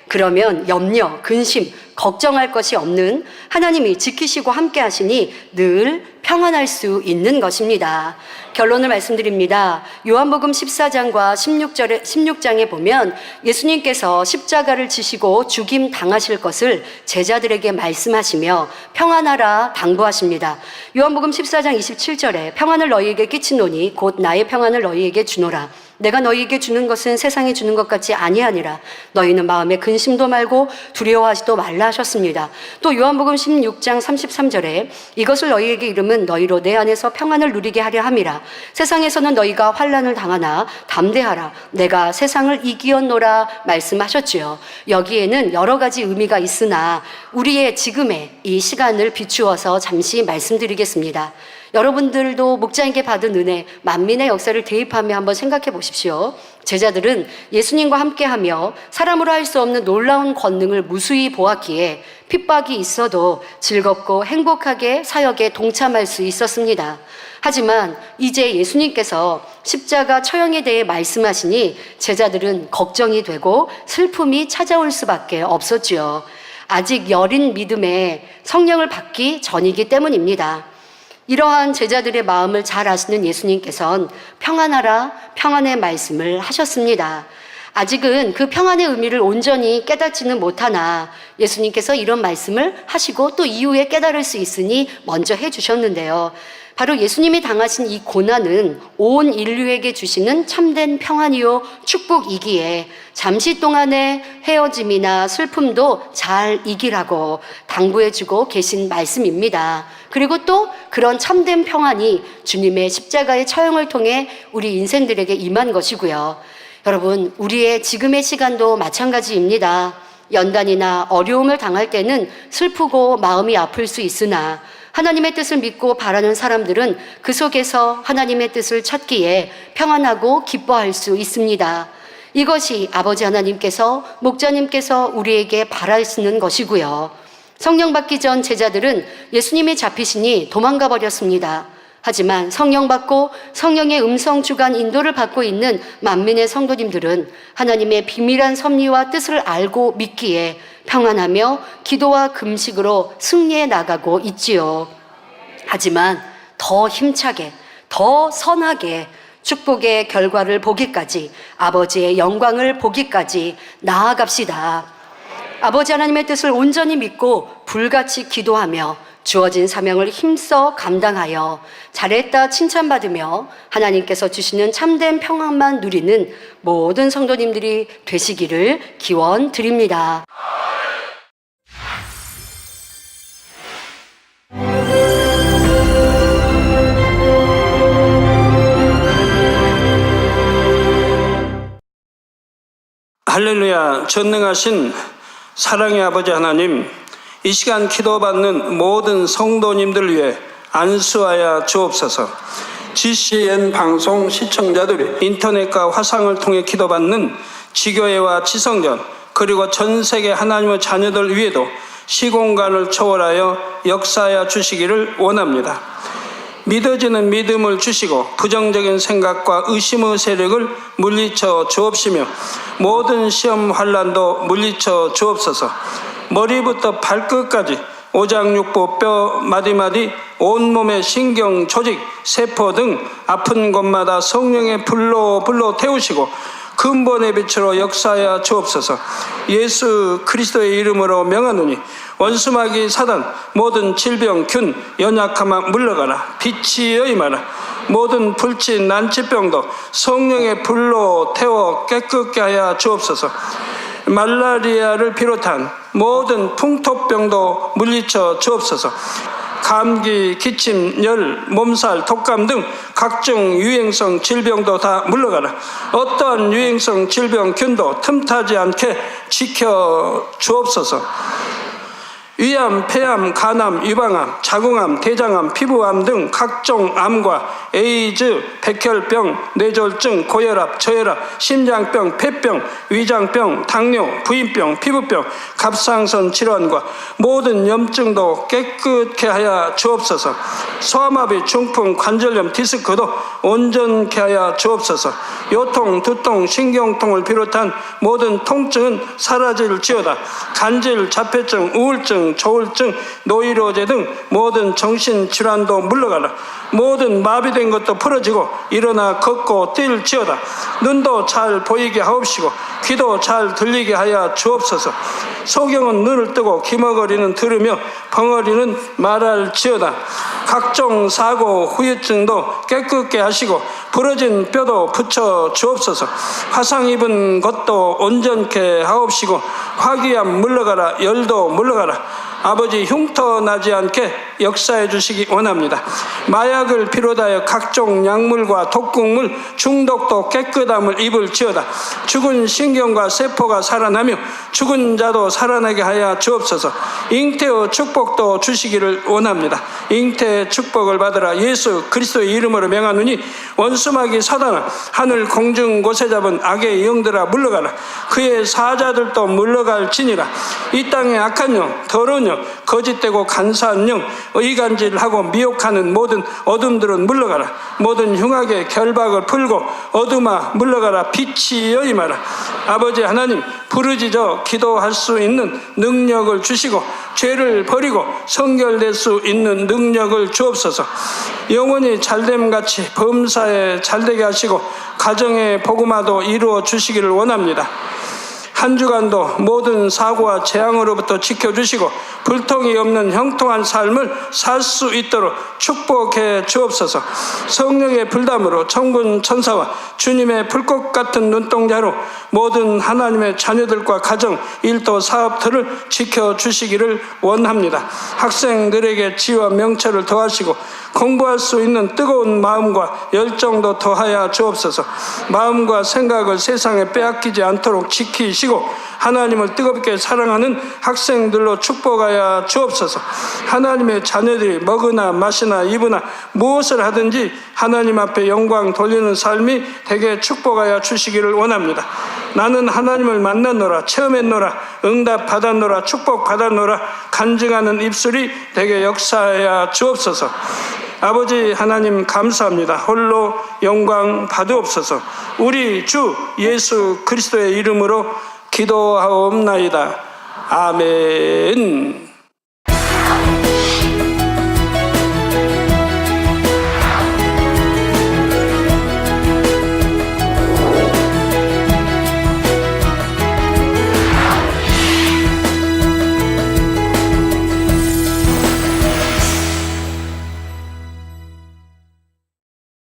그러면 염려, 근심, 걱정할 것이 없는 하나님이 지키시고 함께 하시니 늘 평안할 수 있는 것입니다. 결론을 말씀드립니다. 요한복음 14장과 16장에 보면 예수님께서 십자가를 지시고 죽임 당하실 것을 제자들에게 말씀하시며 평안하라 당부하십니다. 요한복음 14장 27절에 평안을 너희에게 끼치노니 곧 나의 평안을 너희에게 주노라. 내가 너희에게 주는 것은 세상이 주는 것 같지 아니하니라. 너희는 마음에 근심도 말고 두려워하지도 말라 하셨습니다. 또 요한복음 16장 33절에 이것을 너희에게 이름은 너희로 내 안에서 평안을 누리게 하려 함이라. 세상에서는 너희가 환난을 당하나 담대하라. 내가 세상을 이기었노라 말씀하셨지요. 여기에는 여러 가지 의미가 있으나 우리의 지금의 이 시간을 비추어서 잠시 말씀드리겠습니다. 여러분들도 목자에게 받은 은혜, 만민의 역사를 대입하며 한번 생각해 보십시오. 제자들은 예수님과 함께하며 사람으로 할 수 없는 놀라운 권능을 무수히 보았기에 핍박이 있어도 즐겁고 행복하게 사역에 동참할 수 있었습니다. 하지만 이제 예수님께서 십자가 처형에 대해 말씀하시니 제자들은 걱정이 되고 슬픔이 찾아올 수밖에 없었지요. 아직 여린 믿음에 성령을 받기 전이기 때문입니다. 이러한 제자들의 마음을 잘 아시는 예수님께서는 평안하라, 평안의 말씀을 하셨습니다. 아직은 그 평안의 의미를 온전히 깨닫지는 못하나 예수님께서 이런 말씀을 하시고 또 이후에 깨달을 수 있으니 먼저 해주셨는데요. 바로 예수님이 당하신 이 고난은 온 인류에게 주시는 참된 평안이요 축복이기에 잠시 동안의 헤어짐이나 슬픔도 잘 이기라고 당부해주고 계신 말씀입니다. 그리고 또 그런 참된 평안이 주님의 십자가의 처형을 통해 우리 인생들에게 임한 것이고요. 여러분, 우리의 지금의 시간도 마찬가지입니다. 연단이나 어려움을 당할 때는 슬프고 마음이 아플 수 있으나 하나님의 뜻을 믿고 바라는 사람들은 그 속에서 하나님의 뜻을 찾기에 평안하고 기뻐할 수 있습니다. 이것이 아버지 하나님께서, 목자님께서 우리에게 바라시는 것이고요. 성령 받기 전 제자들은 예수님이 잡히시니 도망가 버렸습니다. 하지만 성령 받고 성령의 음성 주관 인도를 받고 있는 만민의 성도님들은 하나님의 비밀한 섭리와 뜻을 알고 믿기에 평안하며 기도와 금식으로 승리해 나가고 있지요. 하지만 더 힘차게, 더 선하게 축복의 결과를 보기까지, 아버지의 영광을 보기까지 나아갑시다. 아버지 하나님의 뜻을 온전히 믿고 불같이 기도하며 주어진 사명을 힘써 감당하여 잘했다 칭찬받으며 하나님께서 주시는 참된 평안만 누리는 모든 성도님들이 되시기를 기원드립니다. 할렐루야. 전능하신 사랑의 아버지 하나님, 이 시간 기도받는 모든 성도님들 위해 안수하여 주옵소서. GCN 방송 시청자들이 인터넷과 화상을 통해 기도받는 지교회와 지성전, 그리고 전 세계 하나님의 자녀들 위에도 시공간을 초월하여 역사하여 주시기를 원합니다. 믿어지는 믿음을 주시고 부정적인 생각과 의심의 세력을 물리쳐 주옵시며 모든 시험 환난도 물리쳐 주옵소서. 머리부터 발끝까지 오장육부 뼈 마디마디 온몸의 신경 조직 세포 등 아픈 곳마다 성령의 불로 태우시고 근본의 빛으로 역사하여 주옵소서. 예수 그리스도의 이름으로 명하노니 원수마귀 사단 모든 질병 균 연약함아 물러가라. 빛이여 임하라. 모든 불치 난치병도 성령의 불로 태워 깨끗게 하여 주옵소서. 말라리아를 비롯한 모든 풍토병도 물리쳐 주옵소서. 감기, 기침, 열, 몸살, 독감 등 각종 유행성 질병도 다 물러가라. 어떠한 유행성 질병 균도 틈타지 않게 지켜 주옵소서. 위암, 폐암, 간암, 유방암, 자궁암, 대장암, 피부암 등 각종 암과 에이즈, 백혈병, 뇌졸중, 고혈압, 저혈압, 심장병, 폐병, 위장병, 당뇨, 부인병, 피부병, 갑상선 질환과 모든 염증도 깨끗게 하여 주옵소서. 소아마비, 중풍, 관절염, 디스크도 온전케 하여 주옵소서. 요통, 두통, 신경통을 비롯한 모든 통증은 사라질지어다. 간질, 자폐증, 우울증, 조울증, 노이로제 등 모든 정신질환도 물러가라. 모든 마비된 것도 풀어지고 일어나 걷고 뛸지어다. 눈도 잘 보이게 하옵시고 귀도 잘 들리게 하여 주옵소서. 소경은 눈을 뜨고 기머거리는 들으며 벙어리는 말할지어다. 각종 사고 후유증도 깨끗게 하시고 부러진 뼈도 붙여 주옵소서. 화상 입은 것도 온전케 하옵시고 화기암 물러가라. 열도 물러가라. 아버지 흉터 나지 않게 역사해 주시기 원합니다. 마약을 비롯하여 각종 약물과 독극물 중독도 깨끗함을 입을지어다. 죽은 신경과 세포가 살아나며 죽은 자도 살아나게 하여 주옵소서. 잉태의 축복도 주시기를 원합니다. 잉태의 축복을 받으라. 예수 그리스도의 이름으로 명하노니 원수마귀 사단아 하늘 공중 곳에 잡은 악의 영들아 물러가라. 그의 사자들도 물러갈지니라. 이 땅의 악한 영, 더러운 영, 거짓되고 간사한 영, 의간질하고 미혹하는 모든 어둠들은 물러가라. 모든 흉악의 결박을 풀고 어둠아 물러가라. 빛이여 임하라. 아버지 하나님 부르짖어 기도할 수 있는 능력을 주시고 죄를 버리고 성결될 수 있는 능력을 주옵소서. 영원히 잘됨같이 범사에 잘되게 하시고 가정의 복음화도 이루어 주시기를 원합니다. 한 주간도 모든 사고와 재앙으로부터 지켜주시고 불통이 없는 형통한 삶을 살 수 있도록 축복해 주옵소서. 성령의 불담으로 천군 천사와 주님의 불꽃 같은 눈동자로 모든 하나님의 자녀들과 가정, 일도, 사업들을 지켜주시기를 원합니다. 학생들에게 지혜와 명철을 더하시고 공부할 수 있는 뜨거운 마음과 열정도 더하여 주옵소서. 마음과 생각을 세상에 빼앗기지 않도록 지키시고 하나님을 뜨겁게 사랑하는 학생들로 축복하여 주옵소서. 하나님의 자녀들이 먹으나 마시나 입으나 무엇을 하든지 하나님 앞에 영광 돌리는 삶이 되게 축복하여 주시기를 원합니다. 나는 하나님을 만났노라, 체험했노라, 응답 받았노라, 축복 받았노라 간증하는 입술이 되게 역사하여 주옵소서. 아버지 하나님 감사합니다. 홀로 영광 받으옵소서. 우리 주 예수 그리스도의 이름으로 기도하옵나이다. 아멘.